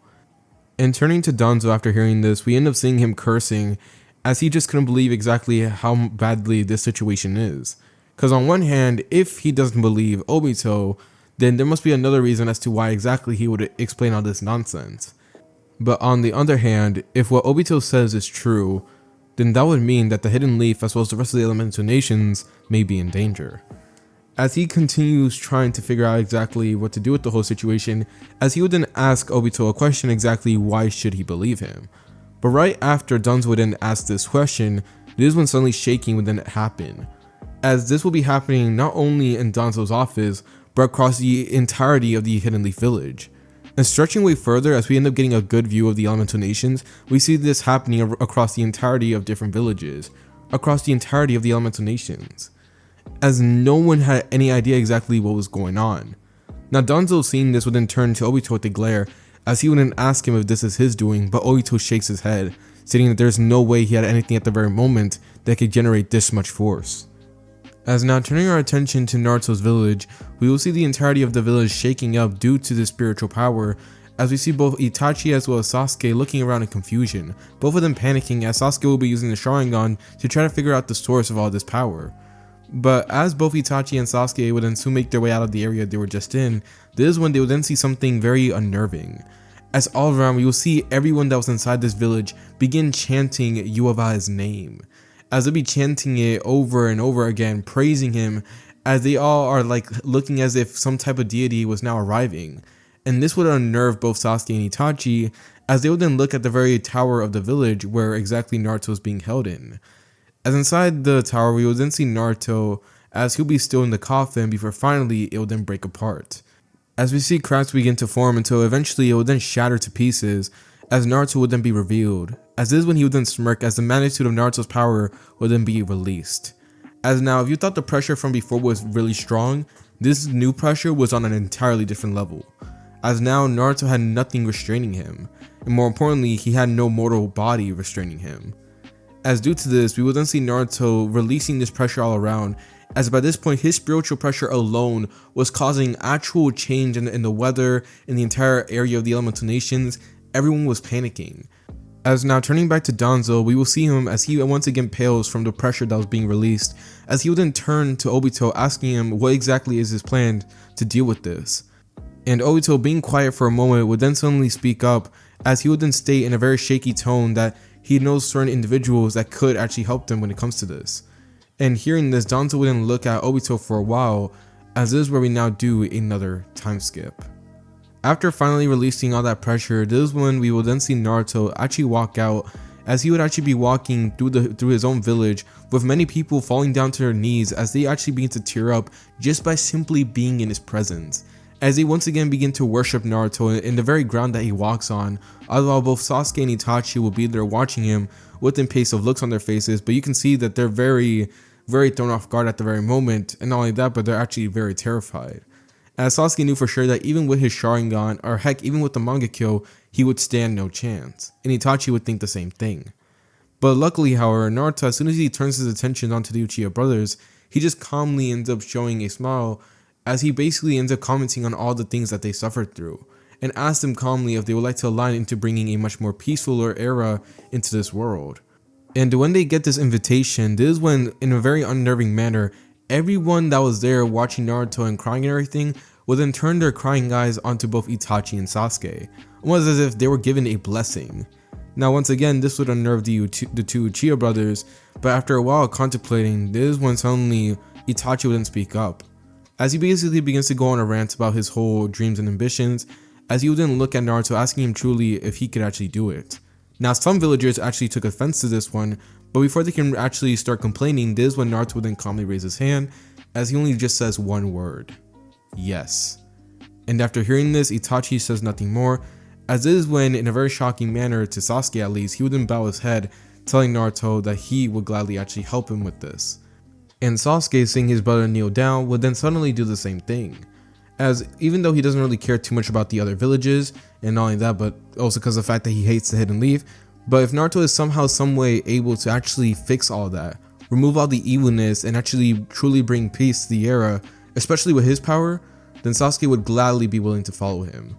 And turning to Danzo after hearing this, we end up seeing him cursing as he just couldn't believe exactly how badly this situation is. Because on one hand, if he doesn't believe Obito, then there must be another reason as to why exactly he would explain all this nonsense. But on the other hand, if what Obito says is true, then that would mean that the Hidden Leaf as well as the rest of the elemental nations may be in danger. As he continues trying to figure out exactly what to do with the whole situation, as he would then ask Obito a question exactly why should he believe him. But right after Danzo would then ask this question, this is when suddenly shaking would then happen, as this will be happening not only in Danzo's office, but across the entirety of the Hidden Leaf village. And stretching way further, as we end up getting a good view of the elemental nations, we see this happening across the entirety of different villages, across the entirety of the elemental nations, as no one had any idea exactly what was going on. Now Danzo seeing this would then turn to Obito with a glare, as he would then ask him if this is his doing, but Obito shakes his head, stating that there's no way he had anything at the very moment that could generate this much force. As now turning our attention to Naruto's village, we will see the entirety of the village shaking up due to the spiritual power, as we see both Itachi as well as Sasuke looking around in confusion, both of them panicking as Sasuke will be using the Sharingan to try to figure out the source of all this power. But as both Itachi and Sasuke would then soon make their way out of the area they were just in, this is when they would then see something very unnerving. As all around we will see everyone that was inside this village begin chanting Yhwach's name, as they'll be chanting it over and over again, praising him, as they all are like looking as if some type of deity was now arriving. And this would unnerve both Sasuke and Itachi, as they would then look at the very tower of the village where exactly Naruto was being held in. As inside the tower, we will then see Naruto as he'll be still in the coffin before finally it will then break apart. As we see cracks begin to form until eventually it will then shatter to pieces, as Naruto would then be revealed. As this is when he would then smirk as the magnitude of Naruto's power would then be released. As now, if you thought the pressure from before was really strong, this new pressure was on an entirely different level. As now, Naruto had nothing restraining him, and more importantly, he had no mortal body restraining him. As due to this, we will then see Naruto releasing this pressure all around, as by this point his spiritual pressure alone was causing actual change in the weather in the entire area of the elemental nations. Everyone was panicking. As now turning back to Danzo, we will see him as he once again pales from the pressure that was being released, as he will then turn to Obito asking him what exactly is his plan to deal with this. And Obito, being quiet for a moment, would then suddenly speak up, as he would then state in a very shaky tone that he knows certain individuals that could actually help them when it comes to this. And hearing this, Danzo would then look at Obito for a while, as this is where we now do another time skip. After finally releasing all that pressure, this is when we will then see Naruto actually walk out, as he would actually be walking through his own village, with many people falling down to their knees as they actually begin to tear up just by simply being in his presence, as they once again begin to worship Naruto in the very ground that he walks on, although both Sasuke and Itachi will be there watching him with impatient looks on their faces. But you can see that they're very thrown off guard at the very moment, and not only that, but they're actually very terrified. As Sasuke knew for sure that even with his Sharingan, or heck even with the Mangekyo, he would stand no chance, and Itachi would think the same thing. But luckily, however, Naruto, as soon as he turns his attention onto the Uchiha brothers, he just calmly ends up showing a smile, as he basically ends up commenting on all the things that they suffered through, and asks them calmly if they would like to align into bringing a much more peacefuler era into this world. And when they get this invitation, this is when, in a very unnerving manner, everyone that was there watching Naruto and crying and everything would then turn their crying eyes onto both Itachi and Sasuke, almost as if they were given a blessing. Now once again, this would unnerve the two Uchiha brothers, but after a while contemplating, this is when suddenly Itachi would then speak up, as he basically begins to go on a rant about his whole dreams and ambitions, as he would then look at Naruto asking him truly if he could actually do it. Now some villagers actually took offense to this one, but before they can actually start complaining, this is when Naruto would then calmly raise his hand, as he only just says one word: yes. And after hearing this, Itachi says nothing more, as this is when, in a very shocking manner to Sasuke at least, he would then bow his head, telling Naruto that he would gladly actually help him with this. And Sasuke, seeing his brother kneel down, would then suddenly do the same thing, as even though he doesn't really care too much about the other villages, and not only that, but also because of the fact that he hates the Hidden Leaf, but if Naruto is somehow some way able to actually fix all that, remove all the evilness, and actually truly bring peace to the era, especially with his power, then Sasuke would gladly be willing to follow him.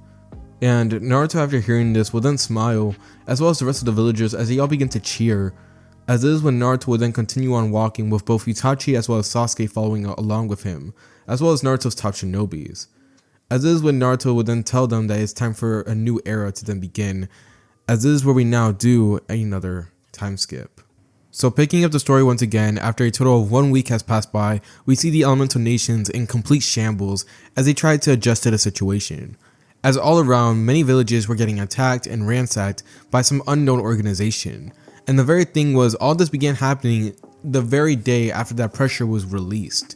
And Naruto, after hearing this, will then smile, as well as the rest of the villagers, as they all begin to cheer, as this is when Naruto would then continue on walking with both Itachi as well as Sasuke following along with him, as well as Naruto's top shinobis. As this is when Naruto would then tell them that it's time for a new era to then begin, as this is where we now do another time skip. So picking up the story once again, after a total of 1 week has passed by, we see the elemental nations in complete shambles as they try to adjust to the situation, as all around many villages were getting attacked and ransacked by some unknown organization. And the very thing was, all this began happening the very day after that pressure was released,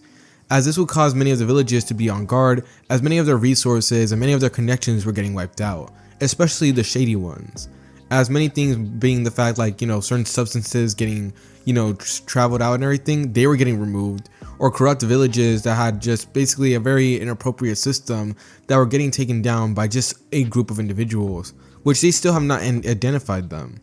as this would cause many of the villages to be on guard, as many of their resources and many of their connections were getting wiped out, especially the shady ones, as many things being the fact like, certain substances getting, traveled out and everything, they were getting removed, or corrupt villages that had just basically a very inappropriate system that were getting taken down by just a group of individuals, which they still have not identified them.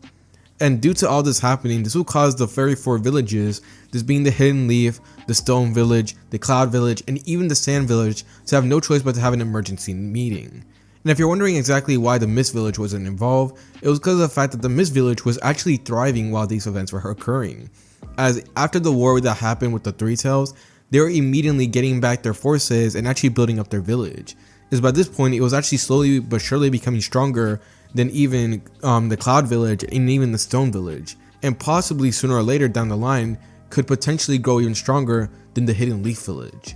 And due to all this happening, this will cause the very 4 villages, this being the Hidden Leaf, the Stone Village, the Cloud Village, and even the Sand Village, to have no choice but to have an emergency meeting. And if you're wondering exactly why the Mist Village wasn't involved, it was because of the fact that the Mist Village was actually thriving while these events were occurring. As after the war that happened with the Three Tails, they were immediately getting back their forces and actually building up their village. Is by this point, it was actually slowly but surely becoming stronger than even the Cloud Village and even the Stone Village, and possibly sooner or later down the line could potentially grow even stronger than the Hidden Leaf Village.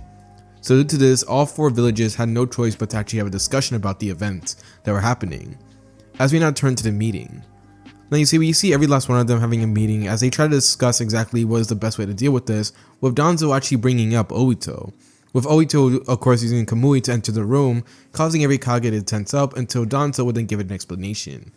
So due to this, all 4 villages had no choice but to actually have a discussion about the events that were happening. As we now turn to the meeting. Now you see, we see every last one of them having a meeting as they try to discuss exactly what is the best way to deal with this, with Danzo actually bringing up Obito. With Obito, of course, using Kamui to enter the room, causing every Kage to tense up until Danzo would then give an explanation,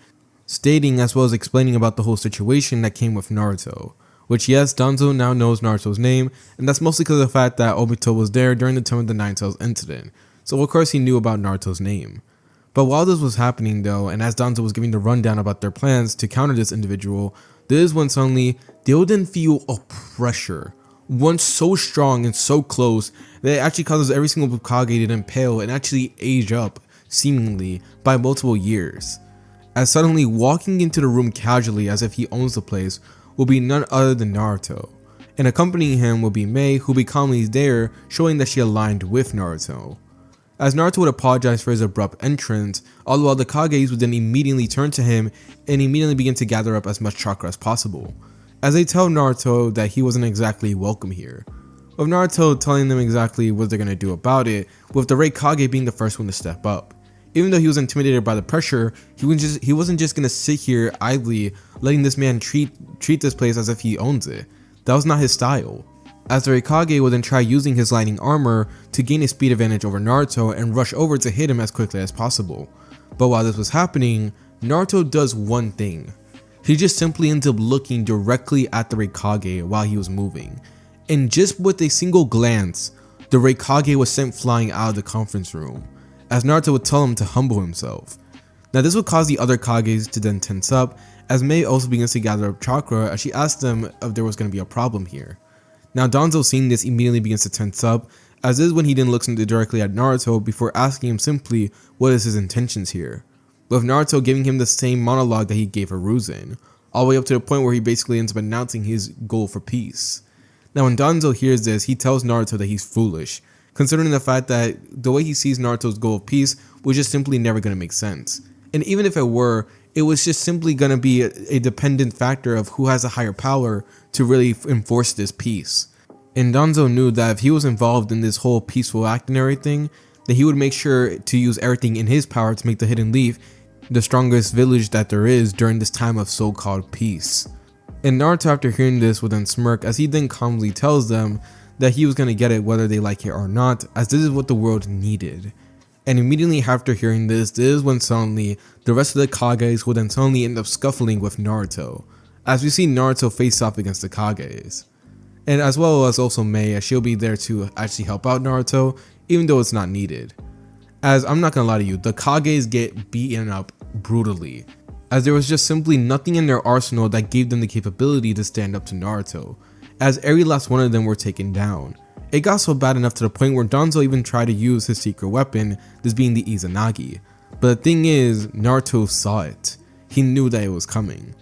stating as well as explaining about the whole situation that came with Naruto. Which yes, Danzo now knows Naruto's name, and that's mostly because of the fact that Obito was there during the time of the Nine Tails incident, so of course he knew about Naruto's name. But while this was happening though, and as Danzo was giving the rundown about their plans to counter this individual, this is when suddenly they would then feel a pressure, one so strong and so close that it actually causes every single Kage to then pale and actually age up, seemingly, by multiple years. As suddenly walking into the room casually as if he owns the place will be none other than Naruto, and accompanying him will be Mei, who will be calmly there, showing that she aligned with Naruto. As Naruto would apologize for his abrupt entrance, all the while the Kages would then immediately turn to him and immediately begin to gather up as much chakra as possible, as they tell Naruto that he wasn't exactly welcome here, with Naruto telling them exactly what they're going to do about it, with the Red Kage being the first one to step up. Even though he was intimidated by the pressure, he wasn't just going to sit here idly letting this man treat this place as if he owns it. That was not his style. As the Raikage would then try using his lightning armor to gain a speed advantage over Naruto and rush over to hit him as quickly as possible. But while this was happening, Naruto does one thing. He just simply ends up looking directly at the Raikage while he was moving. And just with a single glance, the Raikage was sent flying out of the conference room, as Naruto would tell him to humble himself. Now this would cause the other Kages to then tense up, as Mei also begins to gather up chakra as she asked them if there was going to be a problem here. Now Danzo, seeing this, immediately begins to tense up, as this is when he then looks directly at Naruto before asking him simply what is his intentions here, with Naruto giving him the same monologue that he gave Hiruzen, all the way up to the point where he basically ends up announcing his goal for peace. Now when Danzo hears this, he tells Naruto that he's foolish, considering the fact that the way he sees Naruto's goal of peace was just simply never going to make sense. And even if it were, it was just simply going to be a dependent factor of who has a higher power to really enforce this peace. And Danzo knew that if he was involved in this whole peaceful act and everything, that he would make sure to use everything in his power to make the Hidden Leaf the strongest village that there is during this time of so-called peace. And Naruto, after hearing this, would then smirk as he then calmly tells them that he was going to get it whether they like it or not, as this is what the world needed. And immediately after hearing this is when suddenly the rest of the Kages would then suddenly end up scuffling with Naruto, as we see Naruto face off against the Kages. And as well as also Mei, as she'll be there to actually help out Naruto, even though it's not needed. As I'm not gonna lie to you, the Kages get beaten up brutally, as there was just simply nothing in their arsenal that gave them the capability to stand up to Naruto, as every last one of them were taken down. It got so bad enough to the point where Danzo even tried to use his secret weapon, this being the Izanagi. But the thing is, Naruto saw it. He knew that it was coming.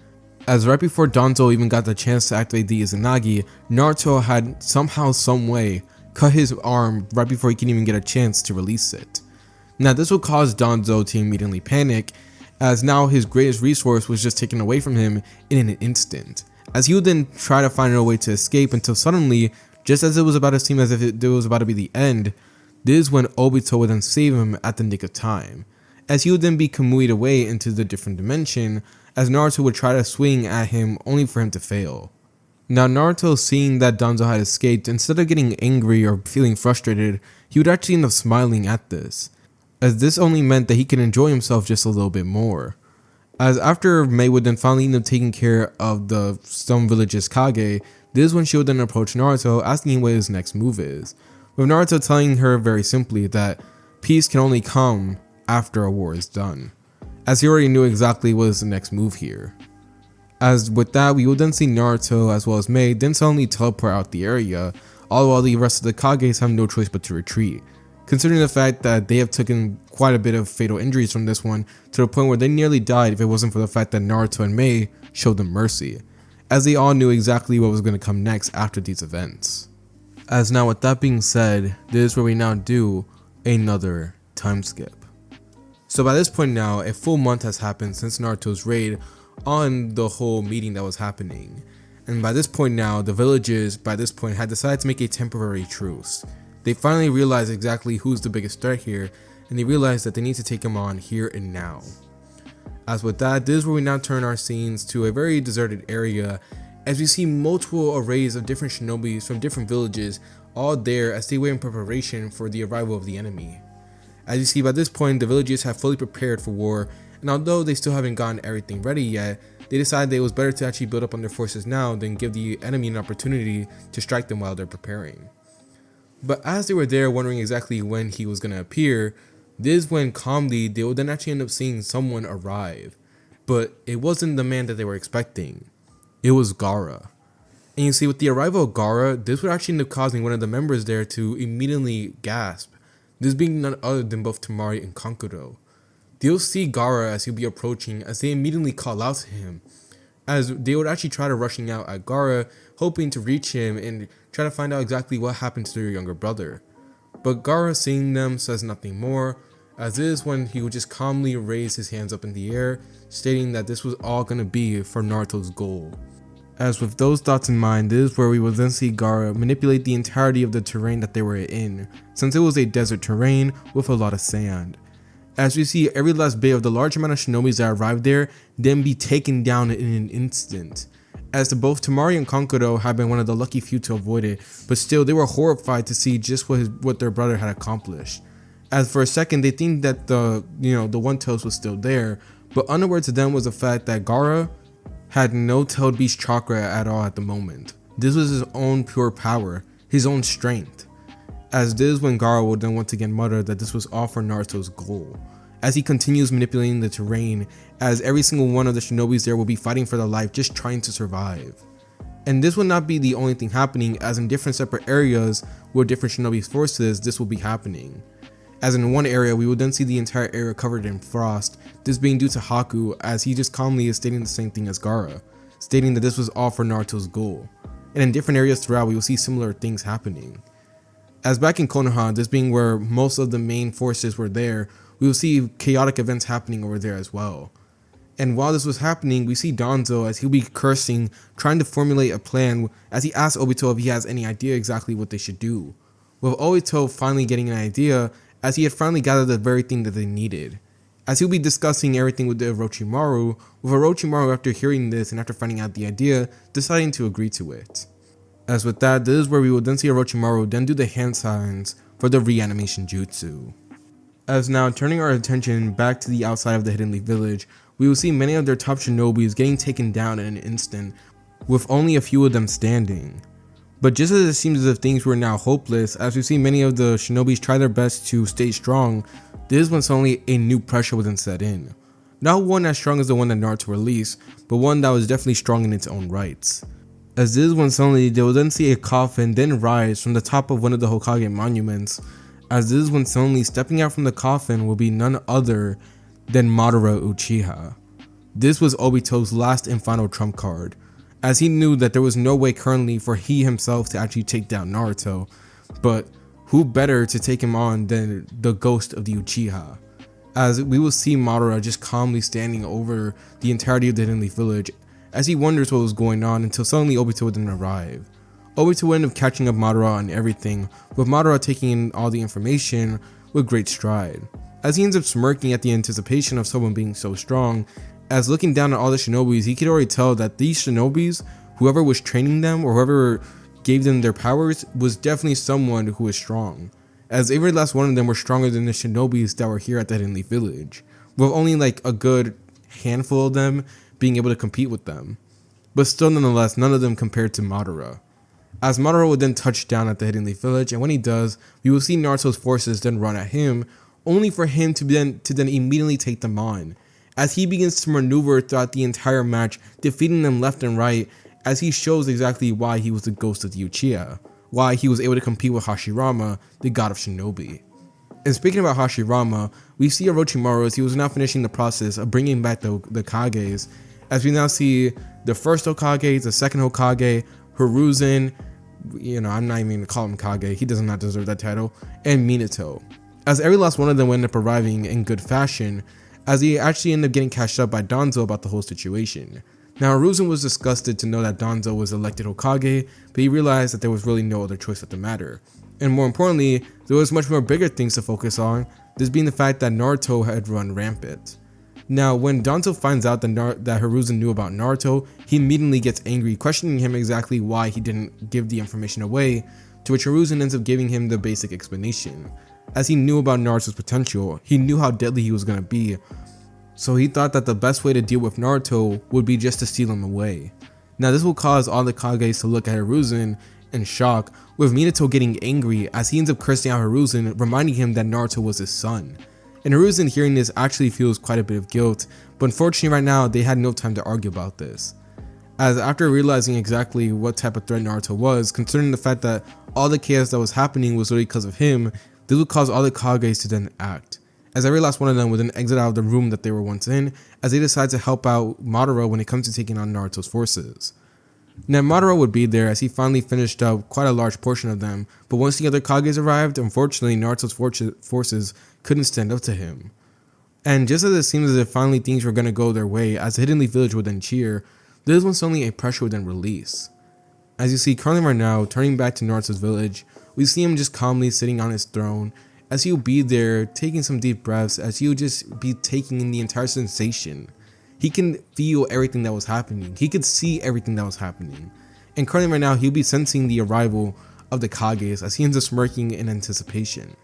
As right before Danzo even got the chance to activate the Izanagi, Naruto had somehow, some way, cut his arm right before he can even get a chance to release it. Now this would cause Danzo to immediately panic, as now his greatest resource was just taken away from him in an instant, as he would then try to find a way to escape until suddenly, just as it was about to seem as if it was about to be the end, this is when Obito would then save him at the nick of time, as he would then be kamui'd away into the different dimension, as Naruto would try to swing at him only for him to fail. Now Naruto, seeing that Danzo had escaped, instead of getting angry or feeling frustrated, he would actually end up smiling at this, as this only meant that he could enjoy himself just a little bit more. As after Mei would then finally end up taking care of the Stone Village's Kage, this is when she would then approach Naruto, asking what his next move is, with Naruto telling her very simply that peace can only come after a war is done, as he already knew exactly what is the next move here. As with that, we would then see Naruto as well as Mei then suddenly teleport out the area, all while the rest of the Kages have no choice but to retreat, considering the fact that they have taken quite a bit of fatal injuries from this one, to the point where they nearly died if it wasn't for the fact that Naruto and Mei showed them mercy, as they all knew exactly what was going to come next after these events. As now with that being said, this is where we now do another time skip. So by this point now, a full month has happened since Naruto's raid on the whole meeting that was happening. And by this point now, the villagers by this point had decided to make a temporary truce. They finally realized exactly who's the biggest threat here, and they realized that they need to take him on here and now. As with that, this is where we now turn our scenes to a very deserted area as we see multiple arrays of different shinobis from different villages all there as they wait in preparation for the arrival of the enemy. As you see, by this point the villagers have fully prepared for war, and although they still haven't gotten everything ready yet, they decided that it was better to actually build up on their forces now than give the enemy an opportunity to strike them while they're preparing. But as they were there wondering exactly when he was going to appear, this is when calmly they would then actually end up seeing someone arrive. But it wasn't the man that they were expecting. It was Gaara. And you see, with the arrival of Gaara, this would actually end up causing one of the members there to immediately gasp. This being none other than both Temari and Kankuro. They'll see Gaara as he'll be approaching as they immediately call out to him. As they would actually try to rushing out at Gaara, hoping to reach him and try to find out exactly what happened to their younger brother. But Gaara, seeing them, says nothing more, as this is when he would just calmly raise his hands up in the air, stating that this was all going to be for Naruto's goal. As with those thoughts in mind, this is where we will then see Gaara manipulate the entirety of the terrain that they were in, since it was a desert terrain with a lot of sand. As we see every last bit of the large amount of shinobis that arrived there then be taken down in an instant. As to both Temari and Kankuro had been one of the lucky few to avoid it, but still they were horrified to see just what their brother had accomplished. As for a second they think that the one toast was still there, but unaware to them was the fact that Gaara had no tailed beast chakra at all at the moment. This was his own pure power, his own strength. As this is when Gaara would then once again mutter that this was all for Naruto's goal, as he continues manipulating the terrain, as every single one of the shinobis there will be fighting for their life just trying to survive. And this will not be the only thing happening, as in different separate areas with different shinobi forces this will be happening. As in one area we will then see the entire area covered in frost, this being due to Haku, as he just calmly is stating the same thing as Gaara, stating that this was all for Naruto's goal. And in different areas throughout we will see similar things happening. As back in Konoha, this being where most of the main forces were there, we will see chaotic events happening over there as well. And while this was happening, we see Danzo as he'll be cursing, trying to formulate a plan as he asks Obito if he has any idea exactly what they should do. With Obito finally getting an idea, as he had finally gathered the very thing that they needed. As he'll be discussing everything with the Orochimaru, with Orochimaru after hearing this and after finding out the idea, deciding to agree to it. As with that, this is where we will then see Orochimaru then do the hand signs for the reanimation jutsu. As now turning our attention back to the outside of the Hidden Leaf Village, we will see many of their top shinobis getting taken down in an instant, with only a few of them standing. But just as it seems as if things were now hopeless, as we see many of the shinobis try their best to stay strong, this is when suddenly a new pressure was then set in. Not one as strong as the one that Naruto released, but one that was definitely strong in its own rights. As this is when suddenly they will then see a coffin then rise from the top of one of the Hokage monuments, as this is when suddenly stepping out from the coffin will be none other than Madara Uchiha. This was Obito's last and final trump card, as he knew that there was no way currently for he himself to actually take down Naruto, but who better to take him on than the ghost of the Uchiha, as we will see Madara just calmly standing over the entirety of the Hidden Leaf Village as he wonders what was going on until suddenly Obito would then arrive. Obito would end up catching up Madara on everything, with Madara taking in all the information with great stride, as he ends up smirking at the anticipation of someone being so strong, as looking down at all the shinobis he could already tell that these shinobis, whoever was training them or whoever gave them their powers, was definitely someone who was strong, as every last one of them were stronger than the shinobis that were here at the Hidden Leaf Village, with only like a good handful of them being able to compete with them. But still nonetheless, none of them compared to Madara. As Madara would then touch down at the Hidden Leaf Village, and when he does, we will see Naruto's forces then run at him, only for him to then immediately take them on, as he begins to maneuver throughout the entire match, defeating them left and right, as he shows exactly why he was the ghost of the Uchiha, why he was able to compete with Hashirama, the god of shinobi. And speaking about Hashirama, we see Orochimaru as he was now finishing the process of bringing back the Kages, as we now see the first Hokage, the second Hokage, Hiruzen, I'm not even gonna call him Kage, he does not deserve that title, and Minato, as every last one of them would end up arriving in good fashion, as he actually ended up getting cashed up by Danzo about the whole situation. Now Hiruzen was disgusted to know that Danzo was elected Hokage, but he realized that there was really no other choice of the matter. And more importantly, there was much more bigger things to focus on, this being the fact that Naruto had run rampant. Now, when Danzo finds out that Hiruzen knew about Naruto, he immediately gets angry, questioning him exactly why he didn't give the information away, to which Hiruzen ends up giving him the basic explanation. As he knew about Naruto's potential, he knew how deadly he was going to be, so he thought that the best way to deal with Naruto would be just to steal him away. Now this will cause all the Kages to look at Hiruzen in shock, with Minato getting angry as he ends up cursing out Hiruzen, reminding him that Naruto was his son. And Hiruzen hearing this actually feels quite a bit of guilt, but unfortunately right now they had no time to argue about this. As after realizing exactly what type of threat Naruto was, considering the fact that all the chaos that was happening was really because of him, this would cause all the Kages to then act. As every last one of them would then exit out of the room that they were once in, as they decide to help out Madara when it comes to taking on Naruto's forces. Now Madara would be there as he finally finished up quite a large portion of them, but once the other Kages arrived, unfortunately Naruto's forces couldn't stand up to him. And just as it seems as if finally things were going to go their way, as the Hidden Leaf Village would then cheer, this is when suddenly a pressure would then release. As you see currently right now, turning back to Naruto's village, we see him just calmly sitting on his throne, as he'll be there taking some deep breaths, as he'll just be taking in the entire sensation. He can feel everything that was happening. He could see everything that was happening. And currently right now, he'll be sensing the arrival of the Kages as he ends up smirking in anticipation.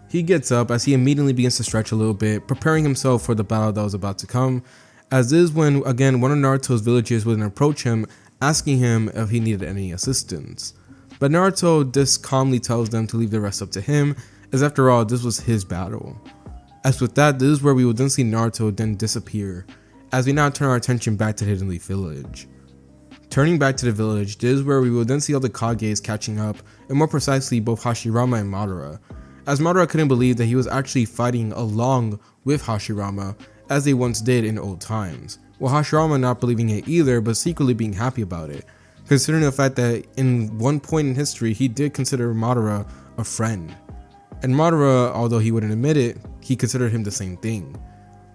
He gets up as he immediately begins to stretch a little bit, preparing himself for the battle that was about to come, as this is when, again, one of Naruto's villagers would approach him, asking him if he needed any assistance. But Naruto just calmly tells them to leave the rest up to him, as after all, this was his battle. As with that, this is where we will then see Naruto then disappear, as we now turn our attention back to the Hidden Leaf Village. Turning back to the village, this is where we will then see all the Kages catching up, and more precisely both Hashirama and Madara, as Madara couldn't believe that he was actually fighting along with Hashirama as they once did in old times, while Hashirama not believing it either but secretly being happy about it, considering the fact that in one point in history he did consider Madara a friend. And Madara, although he wouldn't admit it, he considered him the same thing.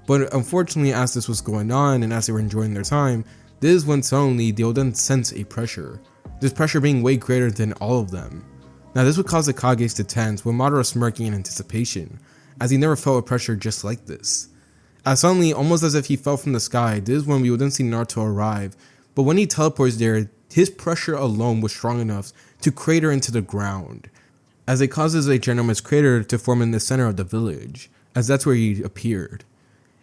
But unfortunately, as this was going on and as they were enjoying their time, this is when suddenly they would then sense a pressure, this pressure being way greater than all of them. Now this would cause the Kages to tense, with Madara smirking in anticipation, as he never felt a pressure just like this. As suddenly, almost as if he fell from the sky, this is when we would then see Naruto arrive, but when he teleports there, his pressure alone was strong enough to crater into the ground, as it causes a ginormous crater to form in the center of the village, as that's where he appeared.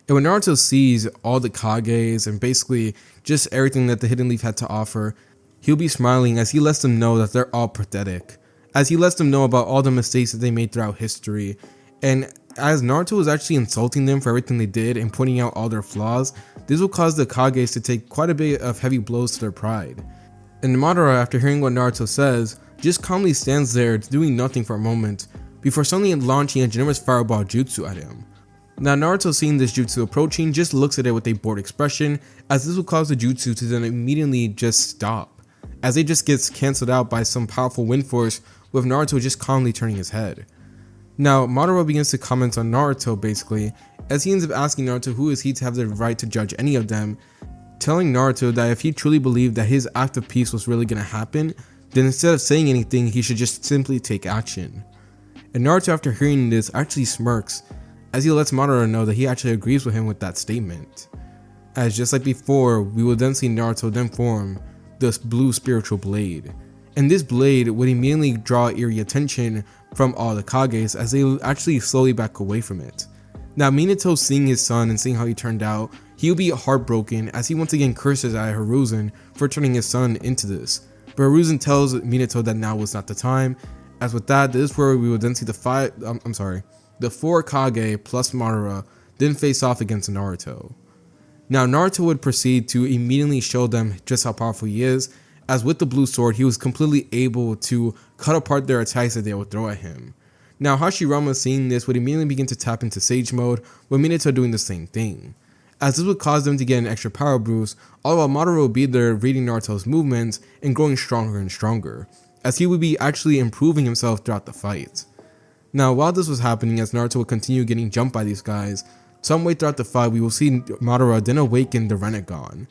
And when Naruto sees all the Kages and basically just everything that the Hidden Leaf had to offer, he'll be smiling as he lets them know that they're all pathetic, as he lets them know about all the mistakes that they made throughout history, and as Naruto was actually insulting them for everything they did and pointing out all their flaws, this will cause the Kages to take quite a bit of heavy blows to their pride. And Madara, after hearing what Naruto says, just calmly stands there doing nothing for a moment, before suddenly launching a ginormous fireball jutsu at him. Now Naruto, seeing this jutsu approaching, just looks at it with a bored expression, as this will cause the jutsu to then immediately just stop, as it just gets cancelled out by some powerful wind force, with Naruto just calmly turning his head. Now Madara begins to comment on Naruto basically, as he ends up asking Naruto who is he to have the right to judge any of them, telling Naruto that if he truly believed that his act of peace was really going to happen, then instead of saying anything, he should just simply take action. And Naruto, after hearing this, actually smirks, as he lets Madara know that he actually agrees with him with that statement. As just like before, we will then see Naruto then form this blue spiritual blade. And this blade would immediately draw eerie attention from all the Kages, as they actually slowly back away from it. Now Minato, seeing his son and seeing how he turned out, he'll be heartbroken as he once again curses at Hiruzen for turning his son into this. But Hiruzen tells Minato that now was not the time. As with that, this is where we would then see the four Kage plus Madara then face off against Naruto. Now Naruto would proceed to immediately show them just how powerful he is, as with the blue sword he was completely able to cut apart their attacks that they would throw at him. Now Hashirama, seeing this, would immediately begin to tap into Sage Mode, with Minato doing the same thing, as this would cause them to get an extra power boost, all while Madara would be there reading Naruto's movements and growing stronger and stronger. as he would be actually improving himself throughout the fight. Now, while this was happening, as Naruto would continue getting jumped by these guys, some way throughout the fight we will see Madara then awaken the Rinnegan.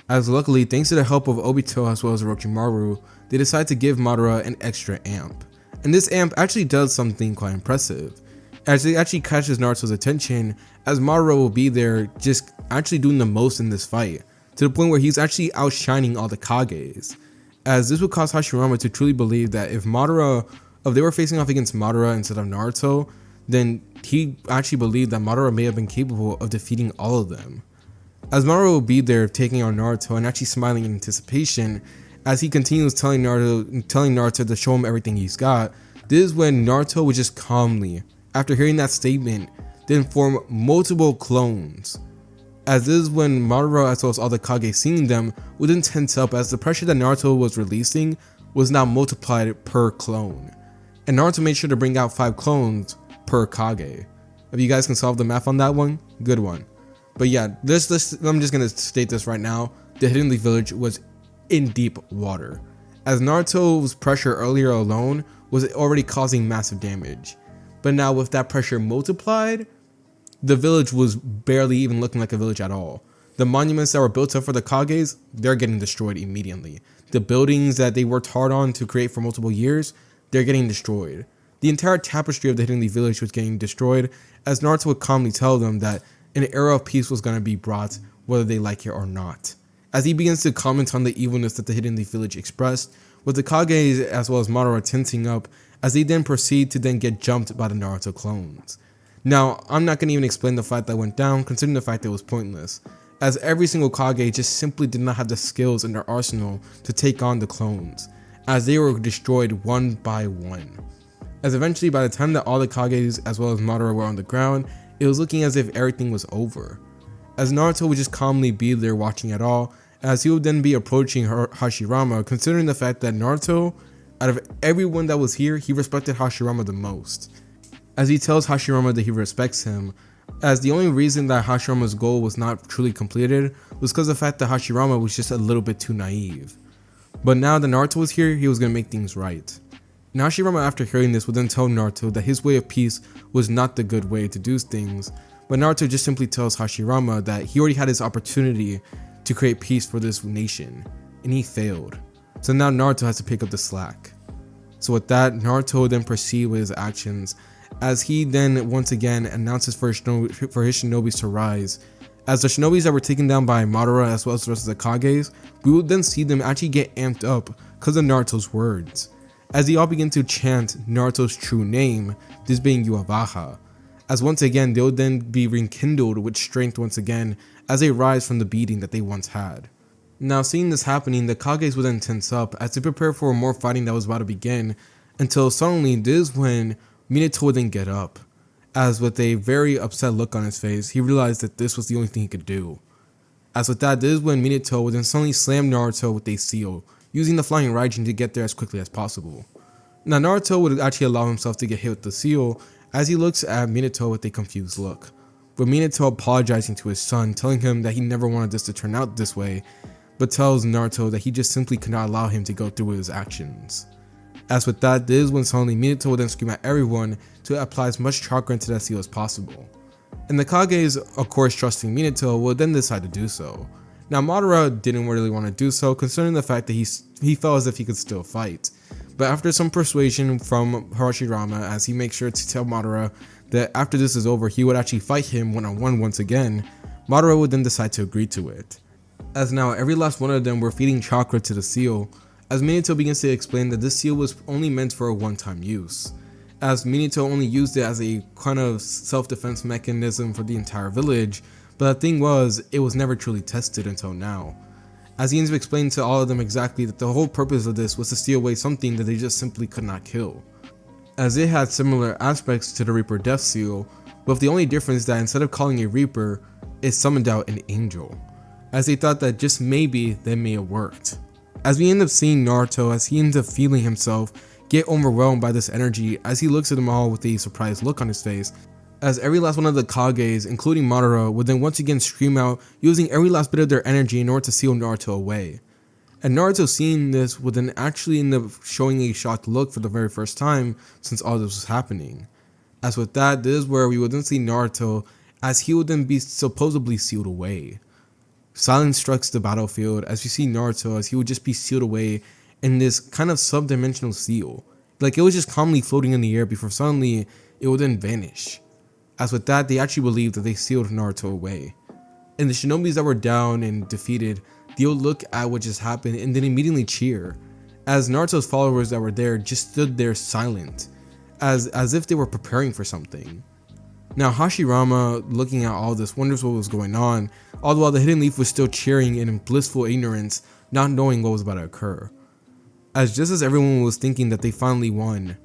As luckily, thanks to the help of Obito as well as Orochimaru, they decide to give Madara an extra amp. And this amp actually does something quite impressive, as it actually catches Naruto's attention, as Madara will be there just actually doing the most in this fight, to the point where he's actually outshining all the Kages. As this would cause Hashirama to truly believe that if they were facing off against Madara instead of Naruto, then he actually believed that Madara may have been capable of defeating all of them. As Madara will be there taking on Naruto and actually smiling in anticipation, as he continues telling Naruto to show him everything he's got, this is when Naruto would just calmly, after hearing that statement, then form multiple clones. As this is when Madara as well as all the Kage seeing them would then tense up, as the pressure that Naruto was releasing was now multiplied per clone. And Naruto made sure to bring out 5 clones per Kage. If you guys can solve the math on that one, good one. But yeah, I'm just gonna state this right now. The Hidden Leaf Village was in deep water, as Naruto's pressure earlier alone was already causing massive damage. But now with that pressure multiplied, the village was barely even looking like a village at all. The monuments that were built up for the Kages, they're getting destroyed immediately. The buildings that they worked hard on to create for multiple years, they're getting destroyed. The entire tapestry of the Hidden Leaf Village was getting destroyed, as Naruto would calmly tell them that an era of peace was going to be brought, whether they like it or not. As he begins to comment on the evilness that the Hidden Leaf Village expressed, with the Kages as well as Madara tensing up, as they then proceed to then get jumped by the Naruto clones. Now, I'm not going to even explain the fight that went down, considering the fact that it was pointless, as every single Kage just simply did not have the skills in their arsenal to take on the clones, as they were destroyed one by one. As eventually, by the time that all the Kages as well as Madara were on the ground, it was looking as if everything was over, as Naruto would just calmly be there watching it all, as he would then be approaching Hashirama, considering the fact that Naruto, out of everyone that was here, he respected Hashirama the most, as he tells Hashirama that he respects him, as the only reason that Hashirama's goal was not truly completed was because of the fact that Hashirama was just a little bit too naive. But now that Naruto was here, he was going to make things right. And Hashirama, after hearing this, would then tell Naruto that his way of peace was not the good way to do things, but Naruto just simply tells Hashirama that he already had his opportunity to create peace for this nation, and he failed. So now Naruto has to pick up the slack. So with that, Naruto would then proceed with his actions, as he then once again announces for his shinobis to rise. As the shinobis that were taken down by Madara as well as the rest of the Kages, we would then see them actually get amped up because of Naruto's words, as they all begin to chant Naruto's true name, this being Yhwach, as once again they would then be rekindled with strength once again as they rise from the beating that they once had. Now, seeing this happening, the Kages would then tense up as they prepare for more fighting that was about to begin, until suddenly this is when Minato would then get up, as with a very upset look on his face, he realized that this was the only thing he could do. As with that, this is when Minato would then suddenly slam Naruto with a seal, using the flying Raijin to get there as quickly as possible. Now, Naruto would actually allow himself to get hit with the seal, as he looks at Minato with a confused look, with Minato apologizing to his son, telling him that he never wanted this to turn out this way, but tells Naruto that he just simply could not allow him to go through with his actions. As with that, this is when suddenly Minato will then scream at everyone to apply as much chakra into that seal as possible. And the Kages, of course trusting Minato, will then decide to do so. Now, Madara didn't really want to do so, considering the fact that he felt as if he could still fight. But after some persuasion from Hashirama, as he makes sure to tell Madara that after this is over, he would actually fight him one-on-one once again, Madara would then decide to agree to it. As now every last one of them were feeding chakra to the seal, as Minato begins to explain that this seal was only meant for a one-time use, as Minato only used it as a kind of self-defense mechanism for the entire village, but the thing was, it was never truly tested until now. As he ends up explaining to all of them exactly that the whole purpose of this was to steal away something that they just simply could not kill, as it had similar aspects to the Reaper Death Seal, with the only difference that instead of calling a Reaper, it summoned out an angel, as they thought that just maybe that may have worked. As we end up seeing Naruto as he ends up feeling himself get overwhelmed by this energy, as he looks at them all with a surprised look on his face, as every last one of the Kages, including Madara, would then once again scream out, using every last bit of their energy in order to seal Naruto away. And Naruto seeing this would then actually end up showing a shocked look for the very first time since all this was happening. As with that, this is where we would then see Naruto as he would then be supposedly sealed away. Silence strikes the battlefield as we see Naruto as he would just be sealed away in this kind of sub-dimensional seal. Like it was just calmly floating in the air before suddenly it would then vanish. As with that, they actually believed that they sealed Naruto away. And the shinobis that were down and defeated, they would look at what just happened and then immediately cheer, as Naruto's followers that were there just stood there silent, as if they were preparing for something. Now Hashirama, looking at all this, wonders what was going on, all the while the Hidden Leaf was still cheering in blissful ignorance, not knowing what was about to occur. As just as everyone was thinking that they finally won,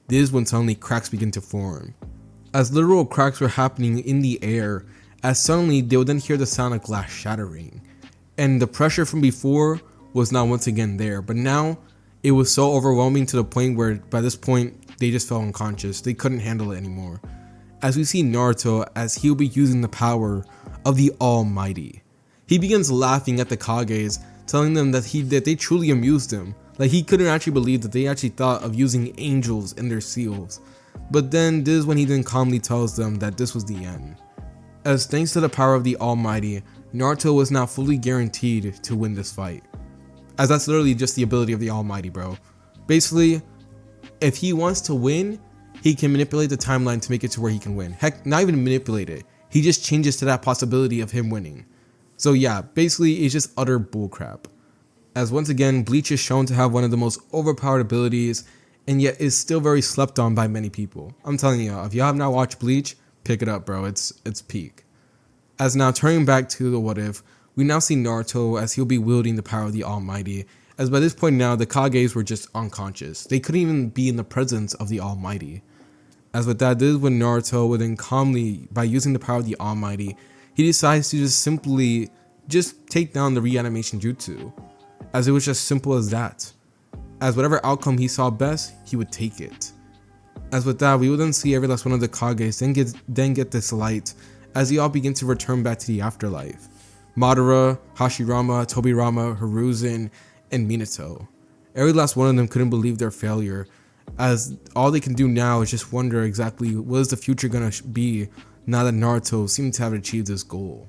this is when suddenly cracks begin to form. As literal cracks were happening in the air, as suddenly they would then hear the sound of glass shattering. And the pressure from before was now once again there, but now it was so overwhelming to the point where by this point they just fell unconscious. They couldn't handle it anymore. As we see Naruto as he'll be using the power of the Almighty. He begins laughing at the Kages, telling them that they truly amused him. Like he couldn't actually believe that they actually thought of using angels in their seals. But then this is when he then calmly tells them that this was the end. As thanks to the power of the Almighty, Naruto was now fully guaranteed to win this fight. As that's literally just the ability of the Almighty, bro. Basically, if he wants to win, he can manipulate the timeline to make it to where he can win. Heck, not even manipulate it. He just changes to that possibility of him winning. So yeah, basically it's just utter bullcrap. As once again, Bleach is shown to have one of the most overpowered abilities, and yet is still very slept on by many people. I'm telling you, if you have not watched Bleach, pick it up, bro. It's peak. As now turning back to the what if, we now see Naruto as he'll be wielding the power of the Almighty, as by this point now the Kages were just unconscious. They couldn't even be in the presence of the Almighty. As with that, this is when Naruto would then calmly, by using the power of the Almighty, he decides to just simply take down the reanimation jutsu, as it was just simple as that. As whatever outcome he saw best, he would take it. As with that, we will then see every last one of the Kages then get this light as they all begin to return back to the afterlife. Madara, Hashirama, Tobirama, Hiruzen, and Minato. Every last one of them couldn't believe their failure, as all they can do now is just wonder exactly what is the future gonna be now that Naruto seemed to have achieved this goal.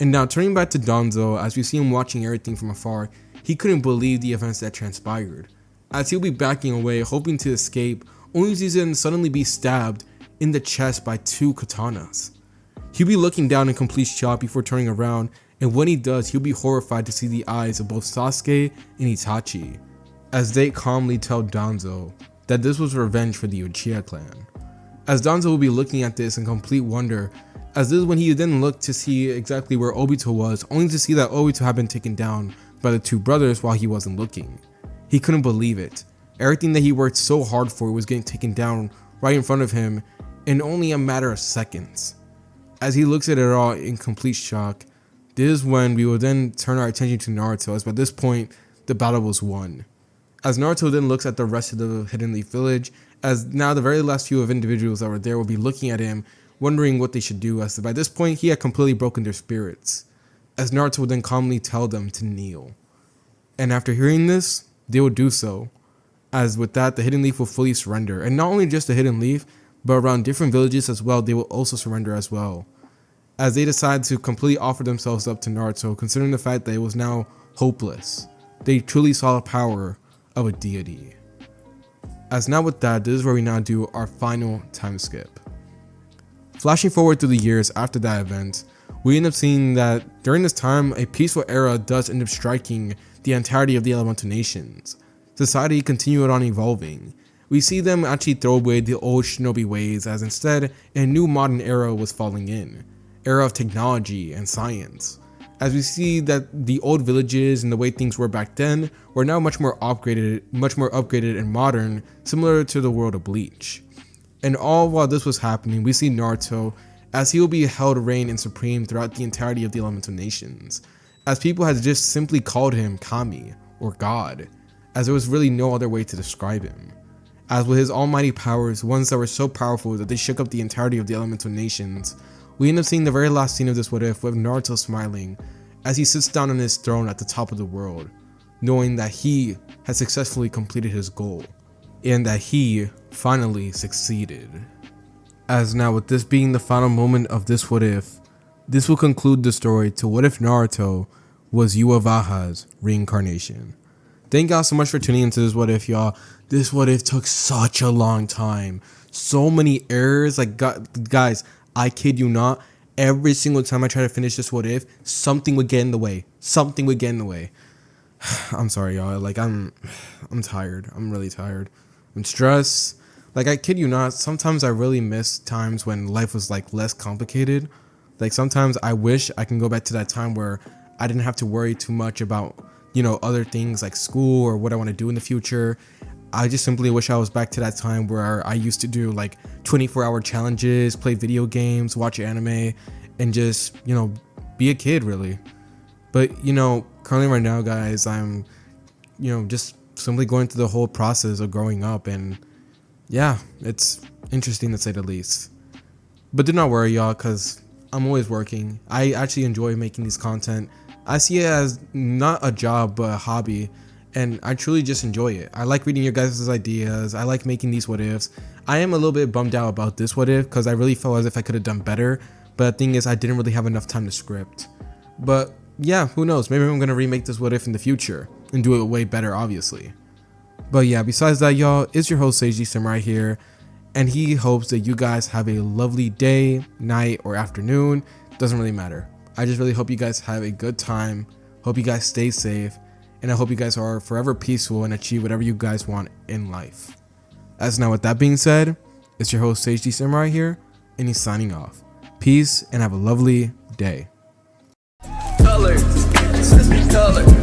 And now turning back to Danzo, as we see him watching everything from afar, he couldn't believe the events that transpired, as he'll be backing away hoping to escape, only to then suddenly be stabbed in the chest by 2 katanas. He'll be looking down in complete shock before turning around, and when he does, he'll be horrified to see the eyes of both Sasuke and Itachi, as they calmly tell Danzo that this was revenge for the Uchiha clan. As Danzo will be looking at this in complete wonder, as this is when he then looked to see exactly where Obito was, only to see that Obito had been taken down by the 2 brothers while he wasn't looking. He couldn't believe it. Everything that he worked so hard for was getting taken down right in front of him in only a matter of seconds. As he looks at it all in complete shock, this is when we will then turn our attention to Naruto, as by this point, the battle was won. As Naruto then looks at the rest of the Hidden Leaf village, as now the very last few of individuals that were there will be looking at him, wondering what they should do, as by this point he had completely broken their spirits. As Naruto would then calmly tell them to kneel. And after hearing this, they will do so. As with that, the Hidden Leaf will fully surrender, and not only just the Hidden Leaf, but around different villages as well, they will also surrender as well, as they decide to completely offer themselves up to Naruto, considering the fact that it was now hopeless. They truly saw the power of a deity. As now with that, this is where we now do our final time skip. Flashing forward through the years after that event, we end up seeing that during this time, a peaceful era does end up striking the entirety of the elemental nations. Society continued on evolving. We see them actually throw away the old shinobi ways, as instead a new modern era was falling in. Era of technology and science. As we see that the old villages and the way things were back then were now much more upgraded and modern, similar to the world of Bleach. And all while this was happening, we see Naruto as he will be held reign and supreme throughout the entirety of the elemental nations, as people had just simply called him Kami, or God, as there was really no other way to describe him. As with his almighty powers, ones that were so powerful that they shook up the entirety of the elemental nations, we end up seeing the very last scene of this what if with Naruto smiling as he sits down on his throne at the top of the world. knowing that he had successfully completed his goal and that he finally succeeded. As now, with this being the final moment of this what if, this will conclude the story to what if Naruto was Yhwach's reincarnation. Thank y'all so much for tuning into this what if, y'all. This what if took such a long time. So many errors. Like, guys, I kid you not. Every single time I try to finish this what if, something would get in the way. Something would get in the way. I'm sorry, y'all. Like, I'm tired. I'm really tired. I'm stressed. Like, I kid you not. Sometimes I really miss times when life was like less complicated. Like, sometimes I wish I can go back to that time where I didn't have to worry too much about, you know, other things like school or what I want to do in the future. I just simply wish I was back to that time where I used to do like 24-hour challenges, play video games, watch anime, and just, you know, be a kid really. But, you know, currently right now, guys, I'm, you know, just simply going through the whole process of growing up, and yeah, it's interesting to say the least. But do not worry, y'all, because I'm always working. I actually enjoy making these content. I see it as not a job, but a hobby, and I truly just enjoy it. I like reading your guys' ideas. I like making these what ifs. I am a little bit bummed out about this what if because I really felt as if I could have done better, but the thing is I didn't really have enough time to script. But yeah, who knows? Maybe I'm gonna remake this what if in the future and do it way better, obviously. But yeah, besides that, y'all, it's your host Seiji Samurai here, and he hopes that you guys have a lovely day, night, or afternoon. Doesn't really matter. I just really hope you guys have a good time. Hope you guys stay safe, and I hope you guys are forever peaceful and achieve whatever you guys want in life. As now, with that being said, it's your host Seiji Samurai here, and he's signing off. Peace and have a lovely day. Colors, colors.